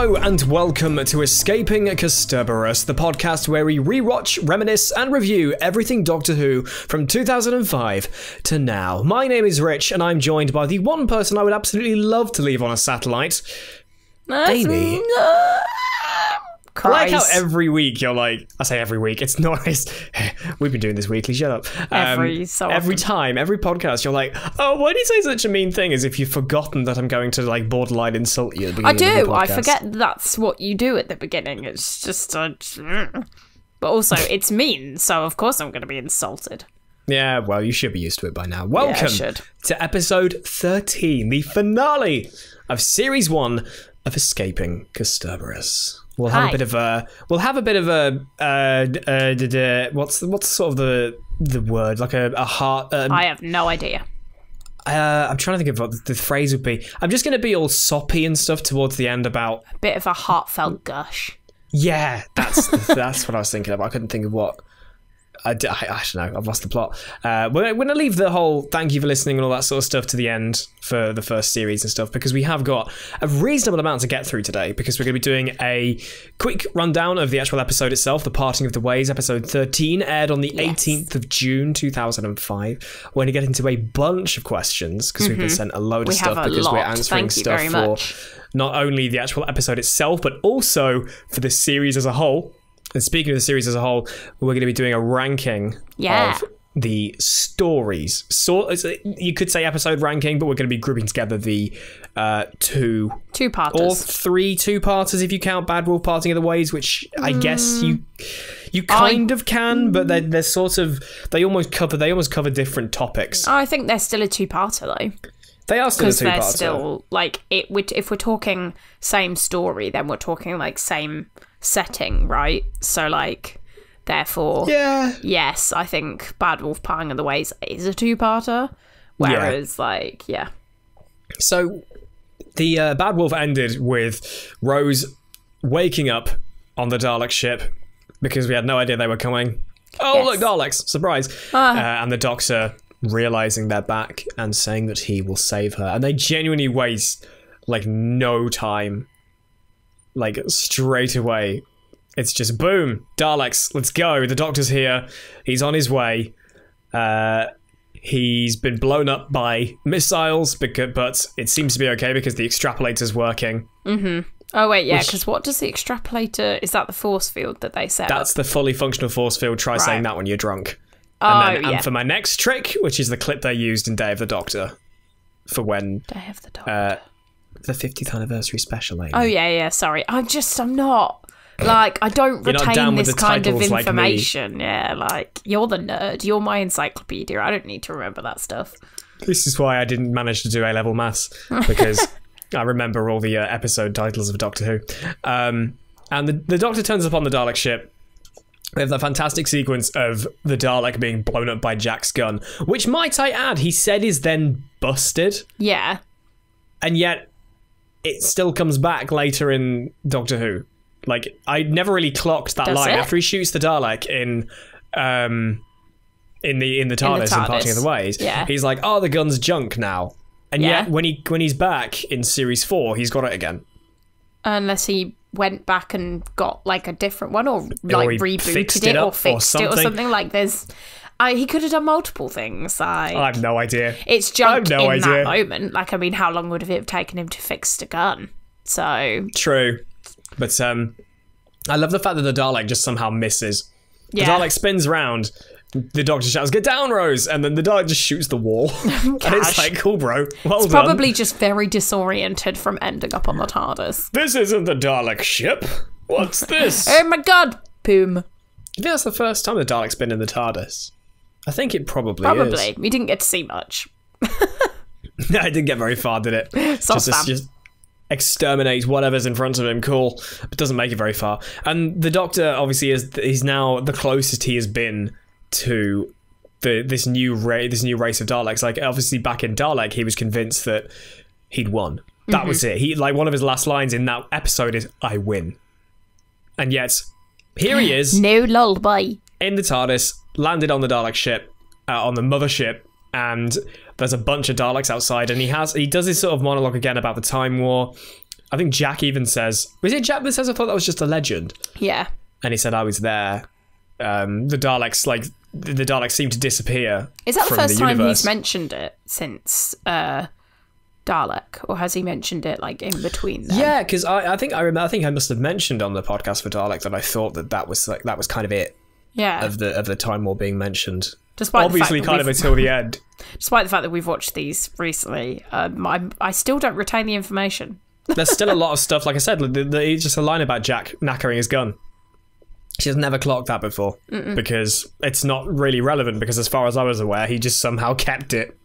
Hello and welcome to Escaping Kasterborous, the podcast where we rewatch, reminisce and review everything Doctor Who from 2005 to now. My name is Rich and I'm joined by the one person I would absolutely love to leave on a satellite, Amy. I like how every week you're like, I say every week, it's not, we've been doing this weekly, shut up. Every time, every podcast, you're like, oh, why do you say such a mean thing? As if you've forgotten that I'm going to like borderline insult you at the beginning of the podcast. I forget that's what you do at the beginning. It's just, but also it's mean, so of course I'm going to be insulted. Yeah, well, you should be used to it by now. Welcome to episode 13, the finale of series 1 of Escaping Kasterborous. We'll have a bit of a. What's sort of the word, like a heart. I have no idea. I'm trying to think of what the phrase would be. I'm just going to be all soppy and stuff towards the end about a bit of a heartfelt gush. Yeah, that's what I was thinking of. I couldn't think of what. I don't know. I've lost the plot. We're going to leave the whole thank you for listening and all that sort of stuff to the end for the first series and stuff, because we have got a reasonable amount to get through today, because we're going to be doing a quick rundown of the actual episode itself. The Parting of the Ways, episode 13, aired on the 18th of June 2005. We're going to get into a bunch of questions, because we've been sent a load of stuff, because we're answering stuff for not only the actual episode itself, but also for the series as a whole. And speaking of the series as a whole, we're going to be doing a ranking of the stories. So you could say episode ranking, but we're going to be grouping together the two-parters. Or 3 two-parters if you count Bad Wolf Parting of the Ways, which I guess you kind of can, but they're sort of they almost cover different topics. I think they're still a two-parter though. They are still a two-parter. Because they're still like if we're talking same story, then we're talking like same setting, right? So like therefore yes, I think Bad Wolf Parting of the Ways is a two-parter, whereas so the Bad Wolf ended with Rose waking up on the Dalek ship because we had no idea they were coming. Look, Daleks, surprise. And the Doctor realizing they're back and saying that he will save her, and they genuinely waste like no time. Like, straight away, it's just, boom, Daleks, let's go. The Doctor's here. He's on his way. He's been blown up by missiles, but it seems to be okay because the extrapolator's working. Oh, wait, yeah, because what does the extrapolator... Is that the force field that they set That's up? The fully functional force field. Try saying that when you're drunk. And for my next trick, which is the clip they used in Day of the Doctor, for when... Day of the Doctor. The 50th anniversary special, Amy. Oh, yeah, sorry. I'm not, like, I don't retain this kind of information. Like, you're the nerd. You're my encyclopedia. I don't need to remember that stuff. This is why I didn't manage to do A-level maths, because I remember all the episode titles of Doctor Who. And the Doctor turns up on the Dalek ship. We have that fantastic sequence of the Dalek being blown up by Jack's gun, which, might I add, he said is then busted. Yeah. And yet it still comes back later in Doctor Who. Like, I never really clocked that line. After he shoots the Dalek in the TARDIS and Parting of the Ways, he's like, oh, the gun's junk now. And yet when he's back in series 4, he's got it again. Unless he went back and got like a different one, or like rebooted it or fixed it or something. Like there's he could have done multiple things. I have no idea. It's junk in that moment. Like, I mean, how long would it have taken him to fix the gun? So true. But I love the fact that the Dalek just somehow misses. The Dalek spins round. The Doctor shouts, "Get down, Rose!" And then the Dalek just shoots the wall. And it's like, cool, bro. Well done. Probably just very disoriented from ending up on the TARDIS. This isn't the Dalek ship. What's this? Oh my god! Boom. I think that's the first time the Dalek's been in the TARDIS. I think it probably is. We didn't get to see much. No, it didn't get very far, did it? Just exterminate whatever's in front of him. Cool. But doesn't make it very far. And the Doctor, obviously, he's now the closest he has been to this new race of Daleks. Like, obviously back in Dalek, he was convinced that he'd won. That was it. He, like, one of his last lines in that episode is, "I win." And yet here he is, no lullaby, in the TARDIS, landed on the Dalek ship, on the mothership, and there's a bunch of Daleks outside, and he does this sort of monologue again about the Time War, I think Jack even says, was it Jack that says, I thought that was just a legend? Yeah. And he said, I was there. The Daleks seem to disappear. Is that the first time universe. he's mentioned it since Dalek, or has he mentioned it like in between them? Yeah, because I think I must have mentioned on the podcast for Dalek that I thought that was kind of it. Yeah. Of the Time War being mentioned. Despite obviously kind of until the end. Despite the fact that we've watched these recently, I still don't retain the information. There's still a lot of stuff. Like I said, it's just a line about Jack knackering his gun. She has never clocked that before because it's not really relevant. Because as far as I was aware, he just somehow kept it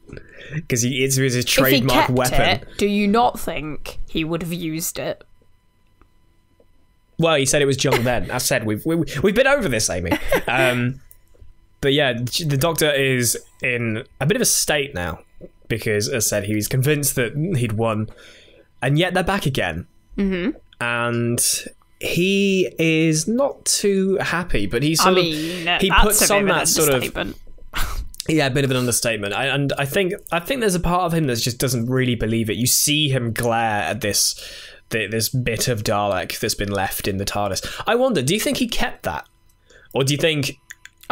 because it was his trademark weapon. It, do you not think he would have used it? Well, he said it was junk then. I said we've been over this, Amy. But yeah, the Doctor is in a bit of a state now because, as I said, he was convinced that he'd won, and yet they're back again. Mm-hmm. And he is not too happy, but he puts on that sort of a bit of an understatement. And I think there's a part of him that just doesn't really believe it. You see him glare at this bit of Dalek that's been left in the TARDIS. I wonder, do you think he kept that, or do you think?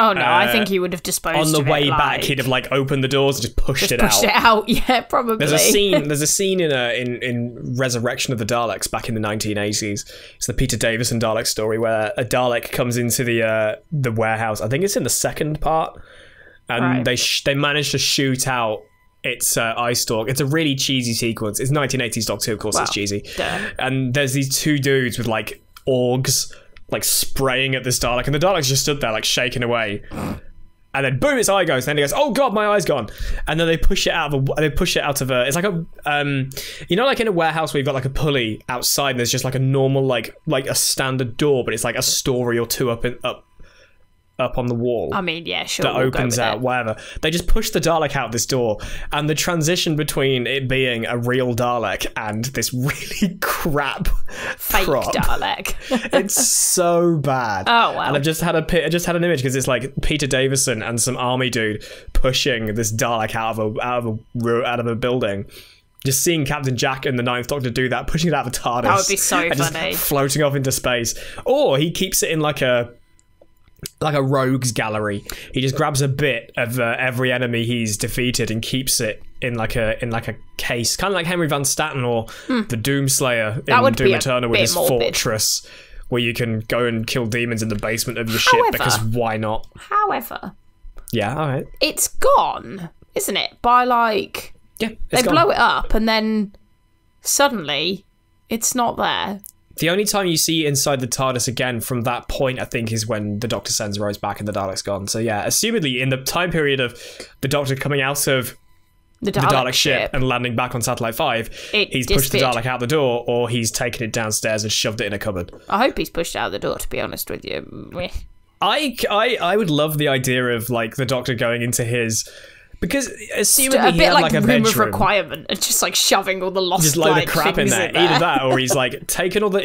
Oh no, I think he would have disposed on the of it, way back. He'd have like opened the doors and just pushed it out. Yeah, probably. There's a scene in Resurrection of the Daleks back in the 1980s. It's the Peter Davison Dalek story where a Dalek comes into the warehouse. I think it's in the second part, and they manage to shoot out its eye stalk. It's a really cheesy sequence. It's 1980s Doctor Who, of course. It's cheesy. Duh. And there's these two dudes with like orgs like spraying at this Dalek, and the Dalek's just stood there like shaking away, and then boom, its eye goes, and then he goes, oh god, my eye's gone, and then they push it out of it's like a like in a warehouse where you've got like a pulley outside and there's just like a normal like a standard door, but it's like a story or two up on the wall. I mean, yeah, sure. That opens out, whatever. They just push the Dalek out this door, and the transition between it being a real Dalek and this really crap fake prop, Dalek. it's so bad. Oh wow! And I just had an image because it's like Peter Davison and some army dude pushing this Dalek out of a building. Just seeing Captain Jack and the Ninth Doctor do that, pushing it out of the TARDIS. That would be so funny. Just floating off into space, or he keeps it in like a rogues gallery. He just grabs a bit of every enemy he's defeated and keeps it in like a case, kind of like Henry Van Staten or the Doomslayer in Doom Eternal with his fortress, where you can go and kill demons in the basement of your ship, because why not? However, yeah, all right, it's gone, isn't it? By like, yeah, they blow it up and then suddenly it's not there. The only time you see inside the TARDIS again from that point, I think, is when the Doctor sends Rose back and the Dalek's gone. So yeah, assumedly in the time period of the Doctor coming out of the Dalek ship and landing back on Satellite 5, he's pushed the Dalek out the door, or he's taken it downstairs and shoved it in a cupboard. I hope he's pushed it out the door, to be honest with you. I would love the idea of like the Doctor going into his... Because assumedly he had like a room bedroom. Of requirement and just like shoving all the lost just like the crap in there. Either that, or he's like taking all the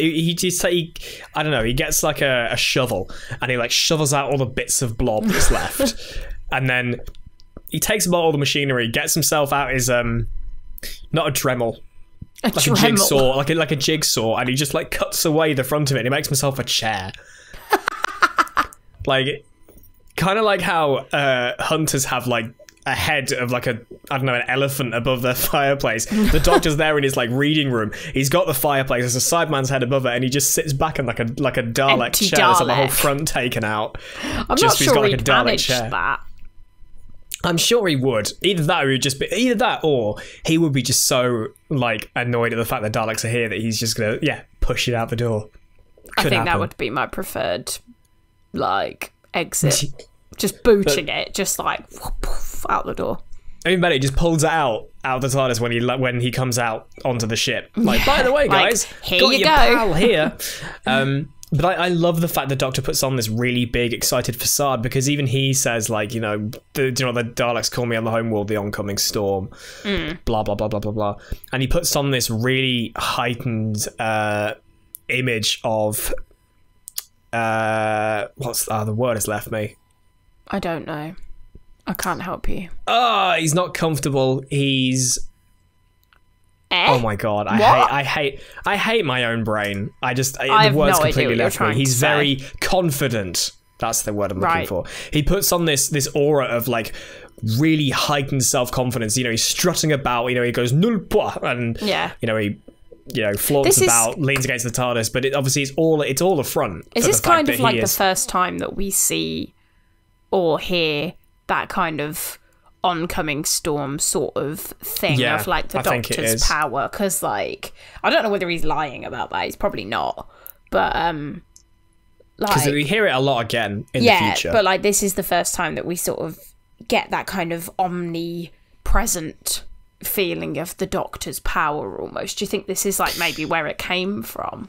I don't know, he gets like a shovel and he like shovels out all the bits of blob that's left. And then he takes about all the machinery, gets himself out his not a Dremel. A jigsaw, like a jigsaw, and he just like cuts away the front of it and he makes himself a chair. Like kind of like how hunters have like a head of like an elephant above their fireplace. The Doctor's there in his like reading room. He's got the fireplace. There's a Sideman's head above it, and he just sits back in like a Dalek empty chair. There's like the whole front taken out. I'm not sure he'd manage that. I'm sure he would. Either that, or he would be just so like annoyed at the fact that Daleks are here that he's just gonna push it out the door. I think that would be my preferred like exit. Just booting it, just like whoop, out the door. I mean, Benny just pulls it out of the TARDIS when he comes out onto the ship. Like, by the way, guys, here got you your go. pal here. But I love the fact the Doctor puts on this really big, excited facade, because even he says, like, the Daleks call me on the homeworld, the oncoming storm, blah, blah, blah, blah, blah, blah. And he puts on this really heightened image of... the word has left me. I don't know. I can't help you. He's not comfortable. He's Oh my god, I hate my own brain. The word's completely left me. He's very confident. That's the word I'm looking for. He puts on this aura of like really heightened self-confidence. You know, he's strutting about. You know, he goes null pois, and you know he flaunts about, leans against the TARDIS. But obviously it's all a front. Is this kind of like the first time that we see or hear that kind of oncoming storm sort of thing of like the Doctor's power? Because like I don't know whether he's lying about that. He's probably not, but because we hear it a lot again in the future. But like this is the first time that we sort of get that kind of omnipresent feeling of the Doctor's power almost. Do you think this is like maybe where it came from?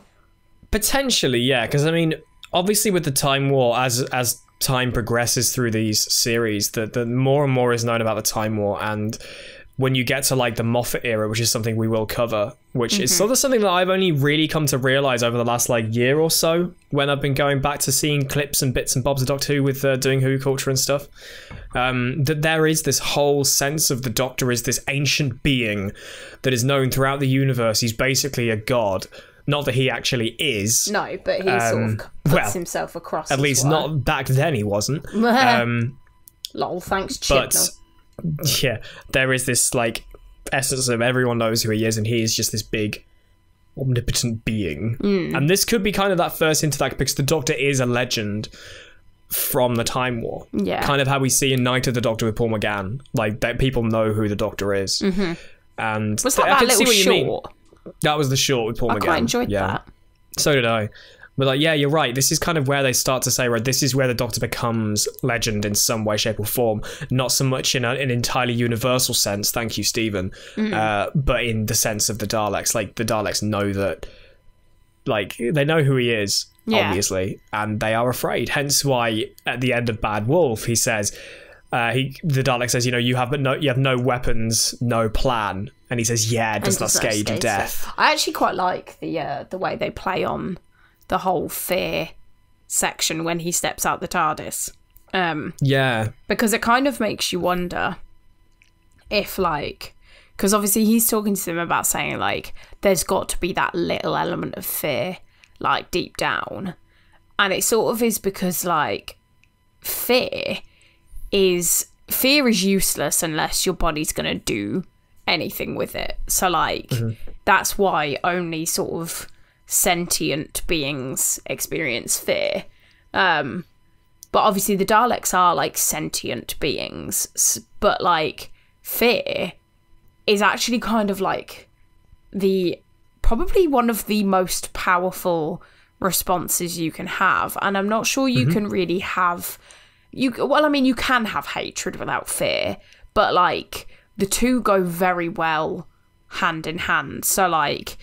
Potentially, yeah. Because I mean, obviously with the Time War, as time progresses through these series, the more and more is known about the Time War, and when you get to like the Moffat era, which is something we will cover, which is sort of something that I've only really come to realize over the last like year or so when I've been going back to seeing clips and bits and bobs of Doctor Who with doing Who culture and stuff, that there is this whole sense of the Doctor is this ancient being that is known throughout the universe. He's basically a god. Not that he actually is. No, but he sort of puts himself across. At least not back then he wasn't. Lol, thanks, Chibnall. But yeah, there is this like essence of everyone knows who he is, and he is just this big omnipotent being. And this could be kind of that first interact, because the Doctor is a legend from the Time War. Yeah. Kind of how we see in Night of the Doctor with Paul McGann. Like that people know who the Doctor is. And was that little short? That was the short with Paul McGann. I quite enjoyed that. So did I. But like, yeah, you're right. This is kind of where they start to say, right, this is where the Doctor becomes legend in some way, shape or form. Not so much in an entirely universal sense, thank you, Stephen, but in the sense of the Daleks. Like, the Daleks know that, like, they know who he is, obviously, and they are afraid. Hence why, at the end of Bad Wolf, he says, the Dalek says, you know, you have no weapons, no plan. And he says, yeah, does not scare you to death. I actually quite like the way they play on the whole fear section when he steps out the TARDIS. Because it kind of makes you wonder if, like, because obviously he's talking to them about saying, like, there's got to be that little element of fear, like, deep down. And it sort of is because, like, fear is useless unless your body's going to do anything with it. So, like, that's why only sort of sentient beings experience fear. But obviously the Daleks are like sentient beings, but like fear is actually kind of like probably one of the most powerful responses you can have. And I'm not sure you can really have you can have hatred without fear, but like the two go very well hand in hand. So like,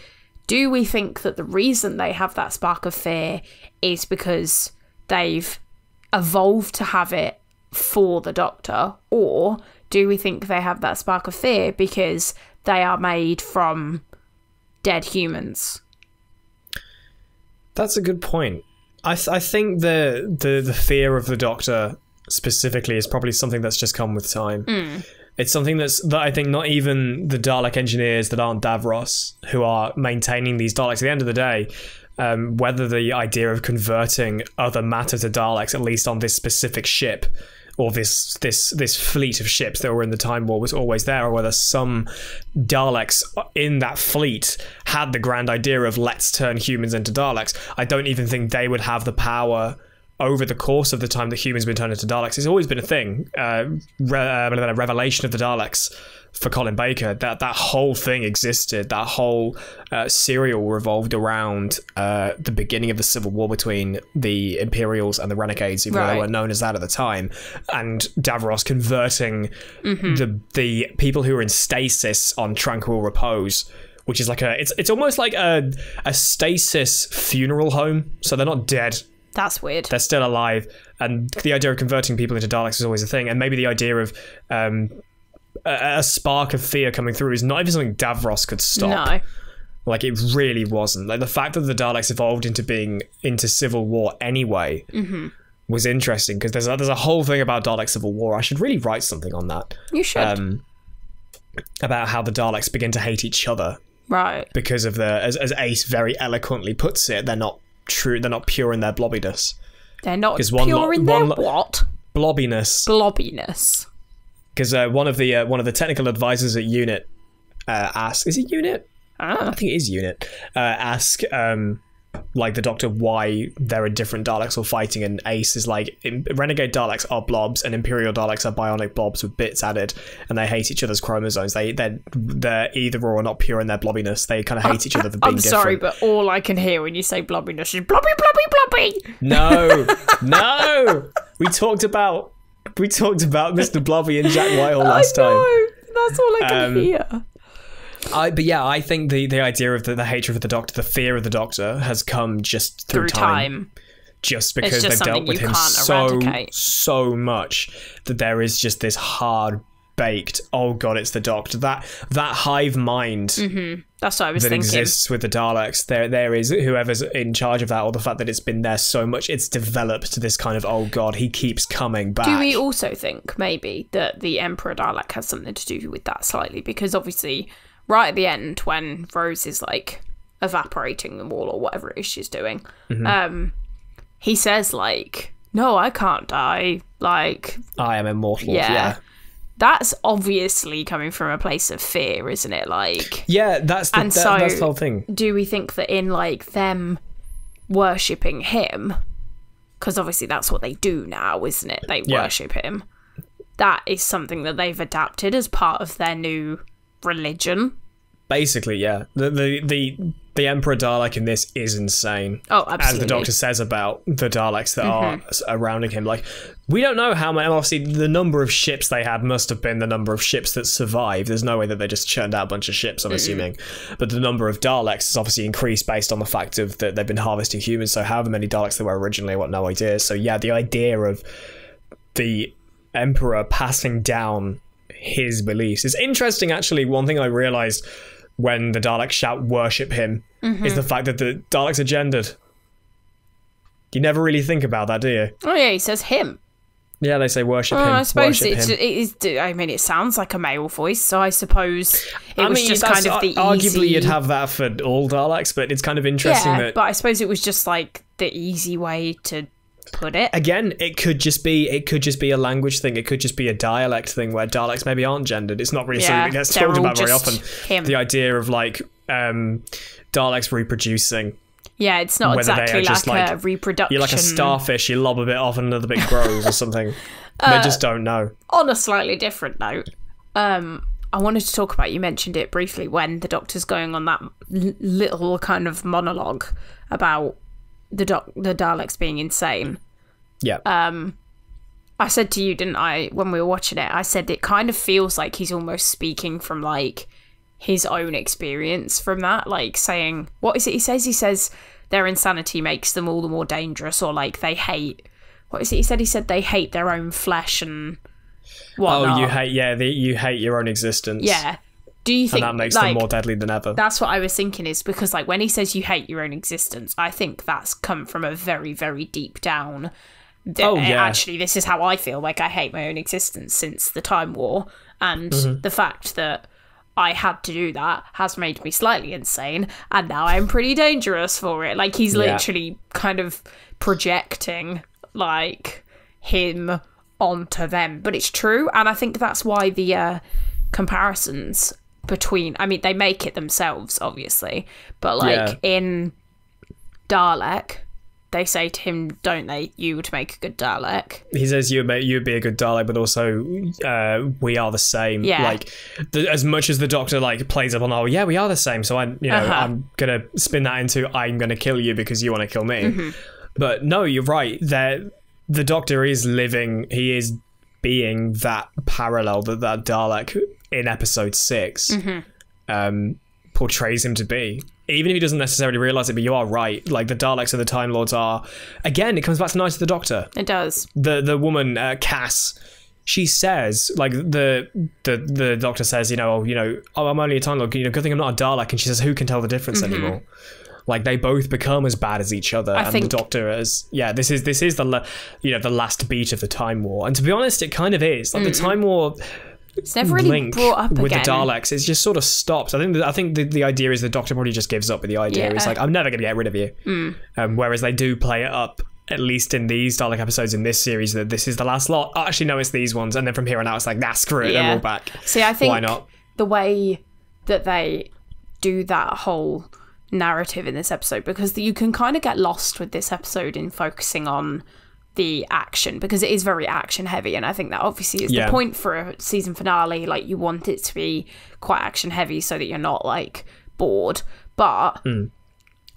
do we think that the reason they have that spark of fear is because they've evolved to have it for the Doctor? Or do we think they have that spark of fear because they are made from dead humans? That's a good point. I think the fear of the Doctor specifically is probably something that's just come with time. It's something that I think not even the Dalek engineers that aren't Davros who are maintaining these Daleks. At the end of the day, whether the idea of converting other matter to Daleks, at least on this specific ship, or this fleet of ships that were in the Time War, was always there, or whether some Daleks in that fleet had the grand idea of let's turn humans into Daleks, I don't even think they would have the power over the course of the time that humans have been turned into Daleks. It's always been a thing. Revelation of the Daleks for Colin Baker, that whole thing existed. That whole serial revolved around the beginning of the Civil War between the Imperials and the Renegades, even though they weren't known as that at the time, and Davros converting the people who were in stasis on Tranquil Repose, which is like it's almost like a stasis funeral home. So they're not dead. That's weird. They're still alive, and the idea of converting people into Daleks is always a thing. And maybe the idea of a spark of fear coming through is not even something Davros could stop. No, like it really wasn't. Like the fact that the Daleks evolved into Civil War anyway was interesting, because there's a whole thing about Dalek Civil War. I should really write something on that. You should. About how the Daleks begin to hate each other Right. Because of as Ace very eloquently puts it, they're not true. They're not pure in their blobbiness. They're not pure in their what? Blobbiness. Blobbiness. Because one of the technical advisors at Unit asks, is it Unit? I think it is Unit. Ask like the Doctor why there are different Daleks all fighting, and Ace is like, Renegade Daleks are blobs and Imperial Daleks are bionic blobs with bits added, and they hate each other's chromosomes. They're either or not pure in their blobbiness. They kind of hate each other for being different. I'm sorry, but all I can hear when you say blobbiness is blobby, blobby, blobby. No. We talked about Mr. Blobby and Jack Whitehall last time. That's all I can hear. I think the idea of the hatred of the Doctor, the fear of the Doctor, has come just through time. Just because they've dealt with him so much that there is just this hard-baked, oh god, it's the Doctor. That hive mind That's what I was thinking. Exists with the Daleks. There is whoever's in charge of that, or the fact that it's been there so much, it's developed to this kind of, oh god, he keeps coming back. Do we also think, maybe, that the Emperor Dalek has something to do with that slightly? Because obviously, right at the end, when Rose is, like, evaporating them all, or whatever it is she's doing, he says, like, no, I can't die. Like, I am immortal. Yeah. That's obviously coming from a place of fear, isn't it? Like, yeah, that's the whole thing. Do we think that in, like, them worshipping him, because obviously that's what they do now, isn't it? They worship him. That is something that they've adapted as part of their new religion. Basically, yeah. The Emperor Dalek in this is insane. Oh, absolutely. As the Doctor says about the Daleks that are surrounding him. Like, we don't know how many... Obviously, the number of ships they had must have been the number of ships that survived. There's no way that they just churned out a bunch of ships, I'm assuming. But the number of Daleks has obviously increased based on the fact of that they've been harvesting humans. So however many Daleks there were originally, I've got no idea. So yeah, the idea of the Emperor passing down his beliefs is interesting, actually. One thing I realised when the Daleks shout worship him is the fact that the Daleks are gendered. You never really think about that, do you? Oh yeah, he says him. Yeah, they say worship him. I suppose it is. I mean, it sounds like a male voice, so I suppose it was just kind of the arguably easy... you'd have that for all Daleks, but it's kind of interesting that... but I suppose it was just like the easy way to put it. Again, it could just be a language thing. It could just be a dialect thing where Daleks maybe aren't gendered. It's not really something that gets talked about very often. The idea of like Daleks reproducing. Yeah, it's not exactly like a reproduction. You're like a starfish, you lob a bit off and another bit grows or something. They just don't know. On a slightly different note, I wanted to talk about, you mentioned it briefly, when the Doctor's going on that little kind of monologue about the Daleks being insane. Yeah. I said to you, didn't I, when we were watching it, I said it kind of feels like he's almost speaking from like his own experience from that, like saying, what is it he says? He says their insanity makes them all the more dangerous, or like they hate, what is it he said? He said they hate their own flesh and whatnot. Oh, you hate your own existence. Yeah. Do you think, and that makes them more deadly than ever? That's what I was thinking, is because like when he says you hate your own existence, I think that's come from a very, very deep down. Actually, this is how I feel. Like I hate my own existence since the Time War, and the fact that I had to do that has made me slightly insane, and now I'm pretty dangerous for it. Like he's literally kind of projecting like him onto them, but it's true, and I think that's why the comparisons between, I mean, they make it themselves, obviously, but like in Dalek, they say to him, don't they, you would make a good Dalek. He says you'd be a good Dalek, but also we are the same. Yeah. Like as much as the Doctor like plays up on, oh yeah, we are the same, so I'm gonna spin that into I'm gonna kill you because you want to kill me. But no, you're right. The Doctor is living. He is being that parallel that Dalek in episode 6 portrays him to be, even if he doesn't necessarily realise it. But you are right, like the Daleks and the Time Lords are, again, it comes back to Night of the Doctor. It does. The woman Cass, she says, like the Doctor says, oh, I'm only a Time Lord, good thing I'm not a Dalek, and she says, who can tell the difference anymore? Like they both become as bad as each other, and the Doctor is this is the the last beat of the Time War. And to be honest, it kind of is like the Time War. It's never really link brought up with again. the Daleks. It's just sort of stopped. I think the idea is the Doctor probably just gives up with the idea. Yeah. He's like, I'm never going to get rid of you. Whereas they do play it up, at least in these Dalek episodes in this series, that this is the last lot. Oh, actually, no, it's these ones. And then from here on out, it's like, nah, screw it. They're all back. See, I think why not? The way that they do that whole narrative in this episode, because you can kind of get lost with this episode in focusing on the action, because it is very action heavy, and I think that obviously is the point for a season finale. Like, you want it to be quite action heavy so that you're not like bored, but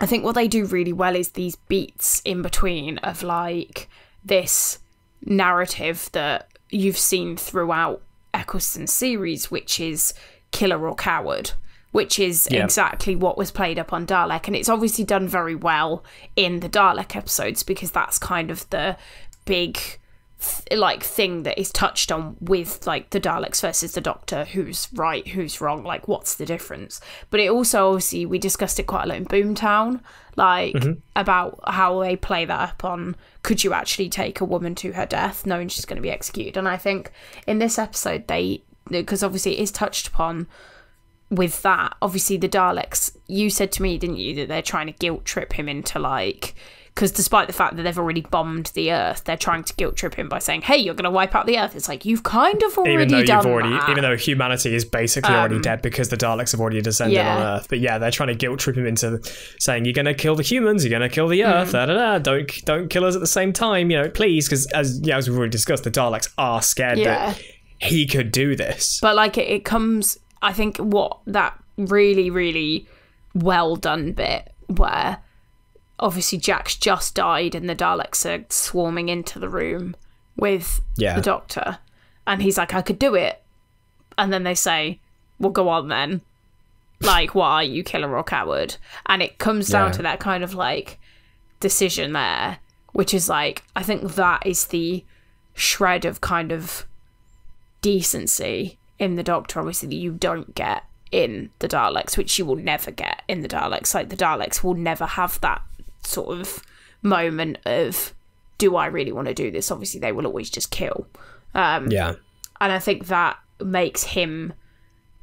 I think what they do really well is these beats in between of like this narrative that you've seen throughout Eccleston's series, which is killer or coward, which is exactly what was played up on Dalek. And it's obviously done very well in the Dalek episodes, because that's kind of the big thing that is touched on with like the Daleks versus the Doctor. Who's right, who's wrong, like what's the difference? But it also, obviously, we discussed it quite a lot in Boomtown, like about how they play that up on, could you actually take a woman to her death knowing she's going to be executed? And I think in this episode, because obviously it is touched upon with that, obviously the Daleks, you said to me, didn't you, that they're trying to guilt trip him into like, because despite the fact that they've already bombed the Earth, they're trying to guilt trip him by saying, hey, you're going to wipe out the Earth. It's like, you've kind of already done that. Even though humanity is basically already dead because the Daleks have already descended on Earth. But yeah, they're trying to guilt trip him into saying, you're going to kill the humans, you're going to kill the Earth, don't kill us at the same time, please, because as we've already discussed, the Daleks are scared that he could do this. But like it comes, I think, what that really, really well done bit where obviously Jack's just died and the Daleks are swarming into the room with the Doctor, and he's like, I could do it, and then they say, well, go on then, like, what are you, killer or coward? And it comes down to that kind of like decision there, which is like, I think that is the shred of kind of decency in the Doctor, obviously, that you don't get in the Daleks, which you will never get in the Daleks. Like, the Daleks will never have that sort of moment of, do I really want to do this? Obviously, they will always just kill. And I think that makes him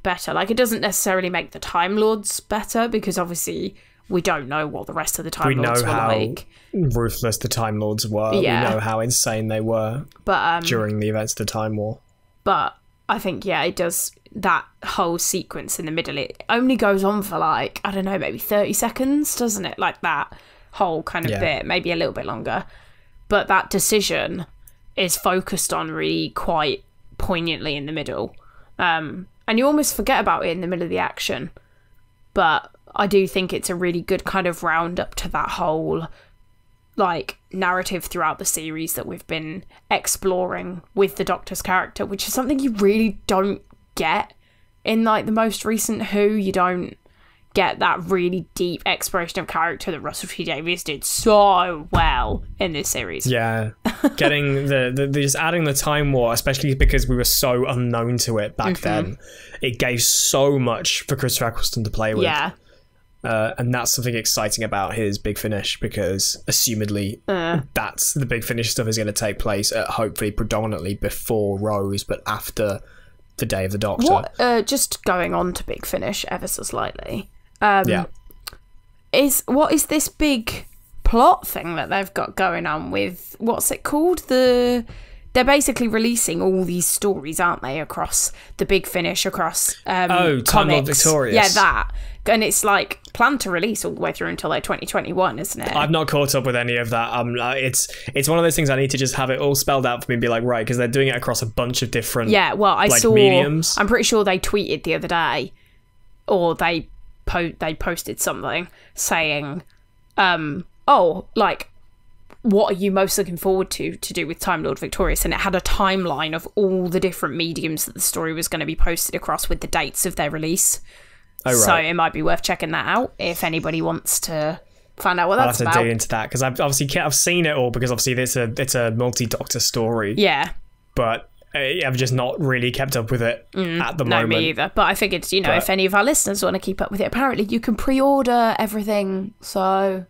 better. Like, it doesn't necessarily make the Time Lords better, because obviously we don't know what the rest of the Time Lords were like. Ruthless the Time Lords were. We know how insane they were during the events of the Time War. But I think, it does, that whole sequence in the middle, it only goes on for like, I don't know, maybe 30 seconds, doesn't it? Like that whole kind of bit, maybe a little bit longer. But that decision is focused on really quite poignantly in the middle. And you almost forget about it in the middle of the action. But I do think it's a really good kind of roundup to that whole like narrative throughout the series that we've been exploring with the Doctor's character, which is something you really don't get in like the most recent Who. You don't get that really deep exploration of character that Russell T Davies did so well in this series. Getting the just adding the Time War, especially because we were so unknown to it back then, it gave so much for Christopher Eccleston to play with. And that's something exciting about his Big Finish, because assumedly that's the Big Finish stuff is going to take place at hopefully predominantly before Rose, but after the Day of the Doctor. Just going on to Big Finish ever so slightly. What is this big plot thing that they've got going on with, what's it called? They're basically releasing all these stories, aren't they, across the Big Finish, across Time Lord Victorious. Yeah, that. And it's like planned to release all the way through until like 2021, isn't it? I've not caught up with any of that. It's one of those things I need to just have it all spelled out for me and be like, right, because they're doing it across a bunch of different I saw mediums. I'm pretty sure they tweeted the other day, or they posted something saying, what are you most looking forward to do with Time Lord Victorious? And it had a timeline of all the different mediums that the story was going to be posted across with the dates of their release. Oh, right. So it might be worth checking that out if anybody wants to find out what that's about. I'll have to dig into that, because I've seen it all, because obviously it's a multi-Doctor story. Yeah. But I've just not really kept up with it at the moment. No, me either. But I figured, if any of our listeners want to keep up with it, apparently you can pre-order everything. So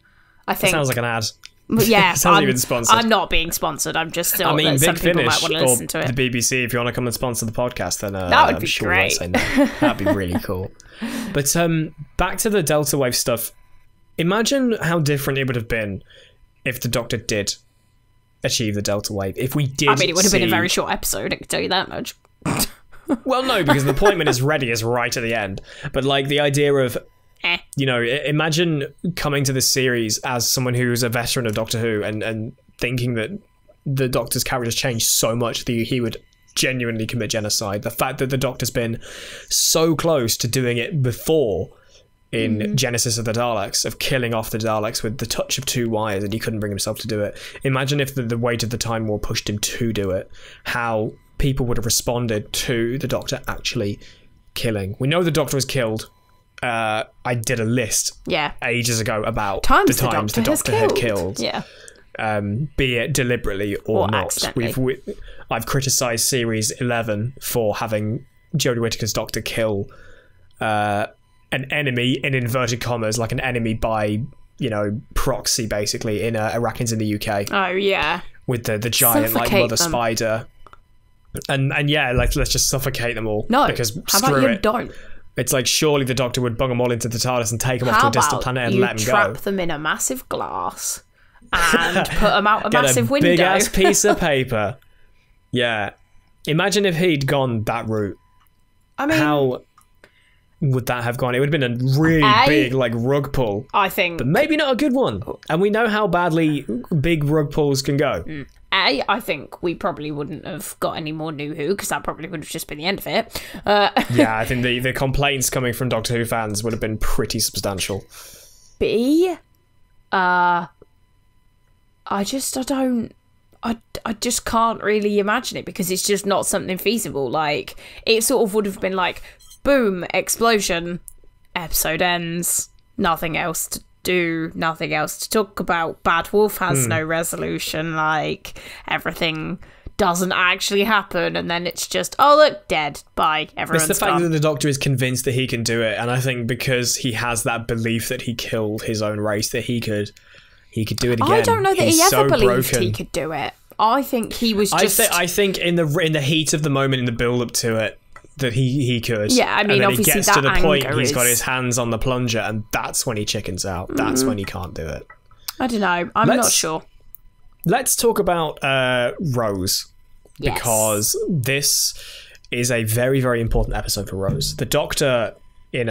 I think... That sounds like an ad. Yeah, It's not even sponsored. I'm not being sponsored. I'm just still. I mean, some Big people Finish might want to listen to or it. the BBC, if you want to come and sponsor the podcast, then that would I'm be sure great. they'll say no. That'd be really cool. But back to the Delta Wave stuff. Imagine how different it would have been if the Doctor did achieve the Delta Wave. If we did, I mean, it would have been a very short episode. I can tell you that much. Well, no, because the appointment is ready is right at the end. But like the idea of, you know, imagine coming to this series as someone who's a veteran of Doctor Who and thinking that the Doctor's character has changed so much that he would genuinely commit genocide. The fact that the Doctor's been so close to doing it before in Genesis of the Daleks, of killing off the Daleks with the touch of 2 wires, and he couldn't bring himself to do it. Imagine if the weight of the Time War pushed him to do it. How people would have responded to the Doctor actually killing. We know the Doctor was killed. I did a list ages ago about the times the Doctor had killed. Yeah. Be it deliberately or not. Accidentally. I've criticised Series 11 for having Jodie Whittaker's Doctor kill an enemy, in inverted commas, like an enemy by, you know, proxy, basically, in Iraqis in the UK. Oh, yeah. With the giant, like, mother spider. And yeah, like, let's just suffocate them all. No, because how about you don't? It's like, surely the Doctor would bung them all into the TARDIS and take them off to a distant planet and let them go. Trap them in a massive glass and put them out a massive window. Big ass piece of paper. Yeah. Imagine if he'd gone that route. I mean, how would that have gone? It would have been a really big, like, rug pull. I think. But maybe not a good one. And we know how badly big rug pulls can go. I think we probably wouldn't have got any more New Who, because that probably would have just been the end of it. Yeah, I think the complaints coming from Doctor Who fans would have been pretty substantial. I just can't really imagine it, because it's just not something feasible. Like, it sort of would have been like, boom, explosion, episode ends, nothing else to do, nothing else to talk about. Bad Wolf has no resolution, like, everything doesn't actually happen, and then it's just, oh look, dead, bye, everyone's It's the fact gone. that the Doctor is convinced that he can do it, and I think because he has that belief that he killed his own race, that he could do it again. I don't know that he ever believed broken. he could do it. I think he was just... I think in the heat of the moment, in the build-up to it, that he could. Yeah, I mean, and then obviously he gets that to the point anger he's got is- his hands on the plunger, and that's when he chickens out. That's when he can't do it. I don't know. I'm not sure. Let's talk about Rose. Yes. Because this is a very, very important episode for Rose. The Doctor, in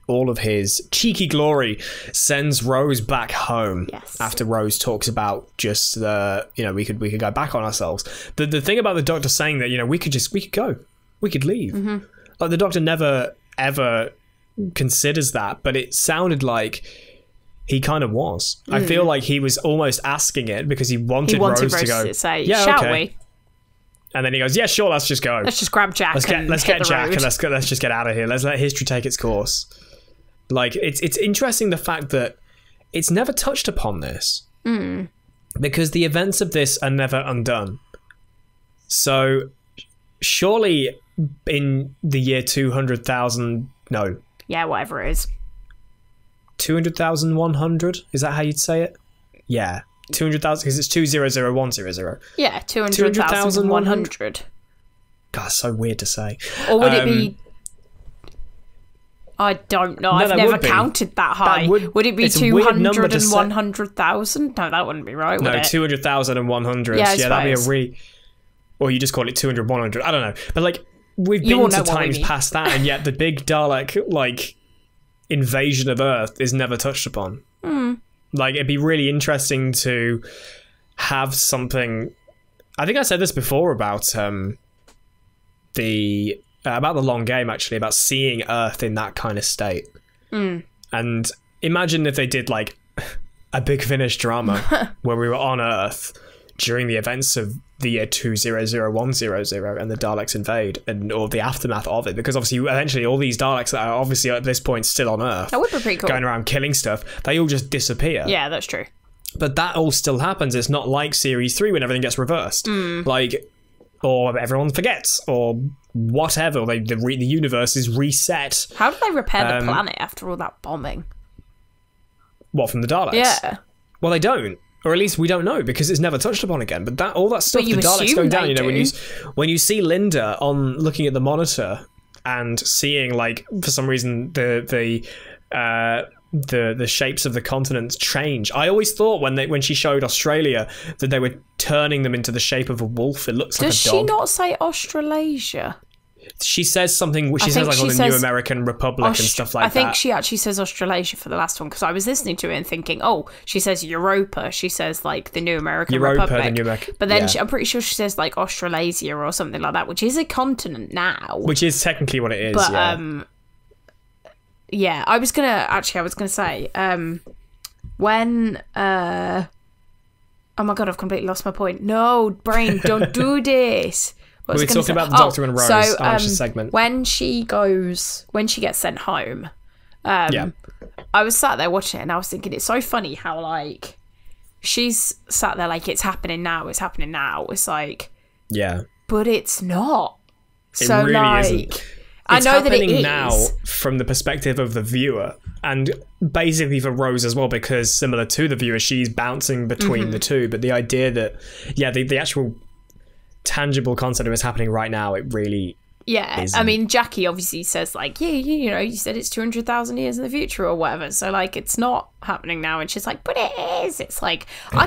all of his cheeky glory, sends Rose back home. Yes. After Rose talks about just we could go back on ourselves. The thing about the Doctor saying that, we could go, we could leave. Like, the Doctor never ever considers that, but it sounded like he kind of was. I feel like he was almost asking it because he wanted Rose to go, to say, yeah, shall okay. we? And then he goes, yeah, sure, let's just go. Let's just grab Jack. Let's get Jack and road. let's just get out of here. Let's let history take its course. Like, it's interesting the fact that it's never touched upon this. Because the events of this are never undone. So surely in the year 200,000, no. Yeah, whatever it is. 200,100? Is that how you'd say it? Yeah. 200,000, because it's 200,100. Yeah, 200,100. God, it's so weird to say. Or would it be... I don't know. I've never counted that high. Would it be 200 and 100,000? No, that wouldn't be right, would it? 200,000 and 100. Yeah, that'd be or you just call it 200, 100. I don't know. But, like, we've been to times past that, and yet the big Dalek, like, invasion of Earth is never touched upon. Like, it'd be really interesting to have something... I think I said this before about the long game, actually, about seeing Earth in that kind of state. And imagine if they did, like, a Big Finish drama where we were on Earth during the events of the year 200,100 and the Daleks invade, or the aftermath of it, because obviously eventually all these Daleks that are obviously at this point still on Earth, that would be pretty cool, going around killing stuff, they all just disappear. Yeah, that's true. But that all still happens. It's not like Series 3 when everything gets reversed. Like, or everyone forgets, or whatever. The universe is reset. How do they repair the planet after all that bombing? What, from the Daleks? Yeah. Well, they don't. Or at least we don't know, because it's never touched upon again. But all that stuff, the Daleks going down, when you see Linda on looking at the monitor and seeing, like, for some reason the shapes of the continents change. I always thought when she showed Australia that they were turning them into the shape of a wolf. It looks like a dog. Does she not say Australasia? She says something. She says like on the New American Republic and stuff like that. I think she actually says Australasia for the last one, because I was listening to it and thinking, oh, she says Europa. She says like the New American Republic. The New American. But then I'm pretty sure she says like Australasia or something like that, which is a continent now. Which is technically what it is. But yeah, I was gonna say when oh my god, I've completely lost my point. No, brain, don't do this. We were talking about the Doctor and Rose, segment. When she gets sent home, I was sat there watching it and I was thinking, it's so funny how, like, she's sat there like, it's happening now. It's like, yeah, but it's not. It really isn't. I know that it is now from the perspective of the viewer, and basically for Rose as well, because similar to the viewer, she's bouncing between the two. But the idea that, the actual tangible concept of what's happening right now, it really isn't. I mean, Jackie obviously says like, you said it's 200,000 years in the future or whatever, so like it's not happening now, and she's like, but it is. It's like, I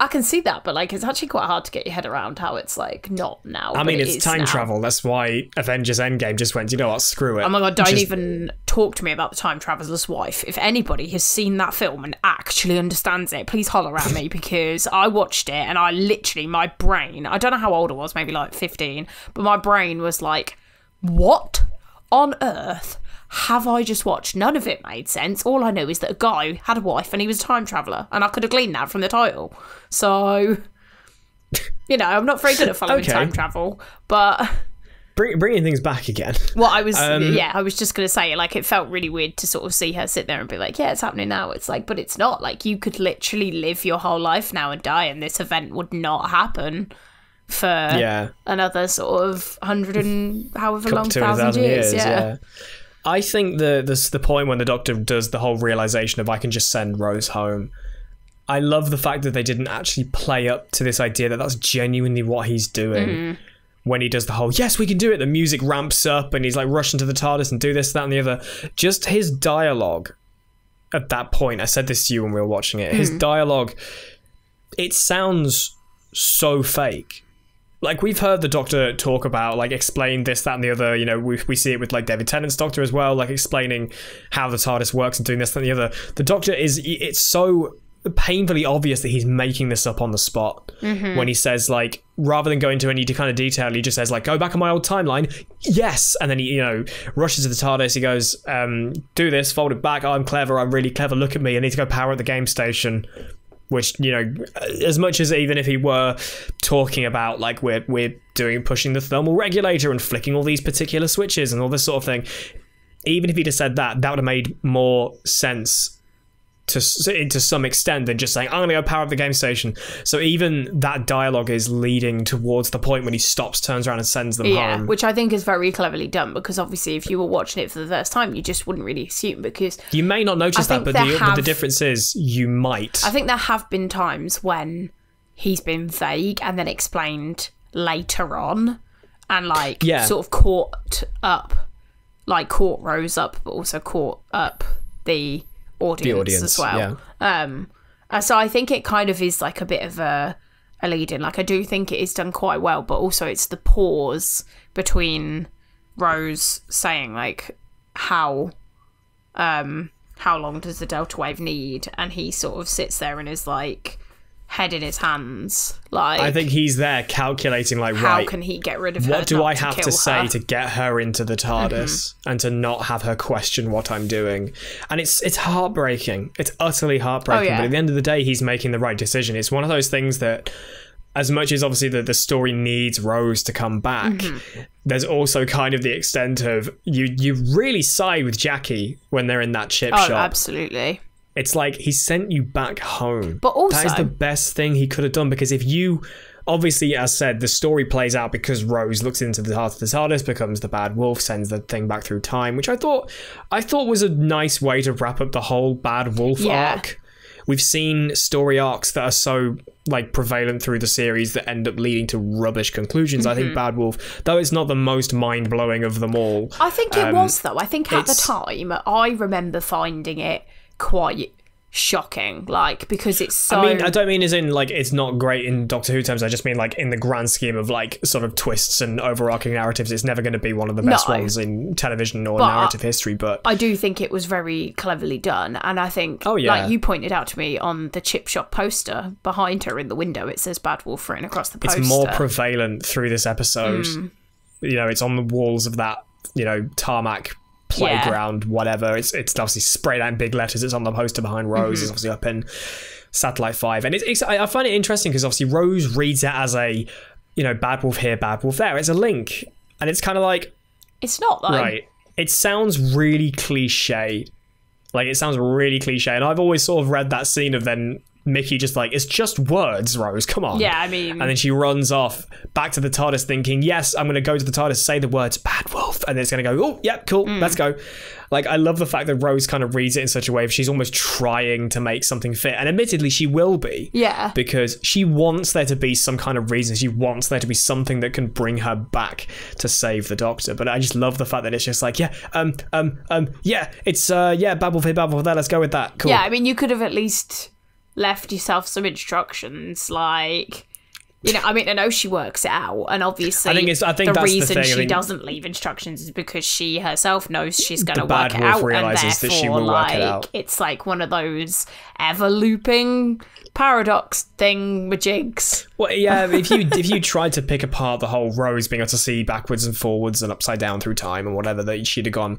can see that, but like it's actually quite hard to get your head around how it's like not now. I mean, it's time travel. That's why Avengers Endgame just went, you know what, screw it. Oh my god, don't even talk to me about the Time Traveler's Wife. If anybody has seen that film and actually understands it, please holler at me, because I watched it and I literally, my brain, I don't know how old I was, maybe like 15, but my brain was like, what on earth have I just watched? None of it made sense. All I know is that a guy had a wife and he was a time traveller, and I could have gleaned that from the title. So, I'm not very good at following time travel, but bringing things back again. Well, I was just going to say, like, it felt really weird to sort of see her sit there and be like, yeah, it's happening now. It's like, but it's not. Like, you could literally live your whole life now and die, and this event would not happen for another sort of 100 and however long thousand years. Yeah. I think the point when the Doctor does the whole realization of, I can just send Rose home. I love the fact that they didn't actually play up to this idea that that's genuinely what he's doing. When he does the whole, yes, we can do it, the music ramps up and he's like rushing to the TARDIS and do this, that and the other. Just his dialogue at that point, I said this to you when we were watching it, his dialogue, it sounds so fake. Like, we've heard the Doctor talk about, like, explain this, that, and the other. We see it with, like, David Tennant's Doctor as well, like, explaining how the TARDIS works and doing this, that, and the other. The Doctor it's so painfully obvious that he's making this up on the spot. When he says, like, rather than go into any kind of detail, he just says, like, go back on my old timeline. Yes! And then he, rushes to the TARDIS. He goes, do this, fold it back. Oh, I'm clever. I'm really clever. Look at me. I need to go power at the game station. Which, as much as even if he were talking about, like, we're pushing the thermal regulator and flicking all these particular switches and all this sort of thing, even if he'd have said that would have made more sense to some extent than just saying, I'm going to go power up the game station. So even that dialogue is leading towards the point when he stops, turns around and sends them home. Which I think is very cleverly done, because obviously if you were watching it for the first time, you just wouldn't really assume, because you may not notice that, but the difference is you might. I think there have been times when he's been vague and then explained later on, and like sort of caught Rose up, but also caught up the audience as well. So I think it kind of is like a bit of a lead in. Like, I do think it is done quite well, but also it's the pause between Rose saying, like, how long does the delta wave need, and he sort of sits there and is like, head in his hands, like, I think he's there calculating, like, how can he get rid of her? What do I have to say to get her into the TARDIS and to not have her question what I'm doing? And it's heartbreaking. It's utterly heartbreaking. But at the end of the day, he's making the right decision. It's one of those things that, as much as obviously the story needs Rose to come back, there's also kind of the extent of you really side with Jackie when they're in that chip shop. Absolutely. It's like, he sent you back home. But also, that is the best thing he could have done, because if you, obviously, as said, the story plays out because Rose looks into the heart of the TARDIS, becomes the bad wolf, sends the thing back through time, which I thought was a nice way to wrap up the whole bad wolf arc. we've seen story arcs that are so like prevalent through the series that end up leading to rubbish conclusions. I think Bad Wolf, though it's not the most mind-blowing of them all, I think it was, though. I think at the time I remember finding it quite shocking, like, because it's so... I mean, I don't mean as in like it's not great in Doctor Who terms. I just mean like in the grand scheme of like sort of twists and overarching narratives, it's never going to be one of the best ones in television or narrative history. But I do think it was very cleverly done, and I think, like you pointed out to me on the chip shop poster behind her in the window, it says Bad Wolf written across the poster. It's more prevalent through this episode. You know, it's on the walls of that, you know, tarmac playground, whatever. It's obviously sprayed out in big letters. It's on the poster behind Rose. It's obviously up in Satellite 5, and I find it interesting because obviously Rose reads it as a, you know, Bad Wolf here, Bad Wolf there. It's a link, and it's kind of like, it's not though. Right. It sounds really cliche. Like, it sounds really cliche, and I've always sort of read that scene of then Mickey just like, it's just words, Rose, come on. Yeah, I mean... And then she runs off back to the TARDIS thinking, yes, I'm going to go to the TARDIS, say the words, Bad Wolf, and then it's going to go, oh, yeah, cool, let's go. Like, I love the fact that Rose kind of reads it in such a way she's almost trying to make something fit. And admittedly, she will be. Yeah. Because she wants there to be some kind of reason. She wants there to be something that can bring her back to save the Doctor. But I just love the fact that it's just like, yeah, it's, Bad Wolf here, Bad Wolf there, let's go with that. Cool. Yeah, I mean, you could have at least left yourself some instructions, like, you know, I mean, I know she works it out, and obviously I think the reason she doesn't leave instructions is because she herself knows she's going to work it out, and therefore, that she will work it out. It's like one of those ever-looping paradox thing-majigs. Well, yeah, if you tried to pick apart the whole Rose being able to see backwards and forwards and upside down through time and whatever, that she'd have gone,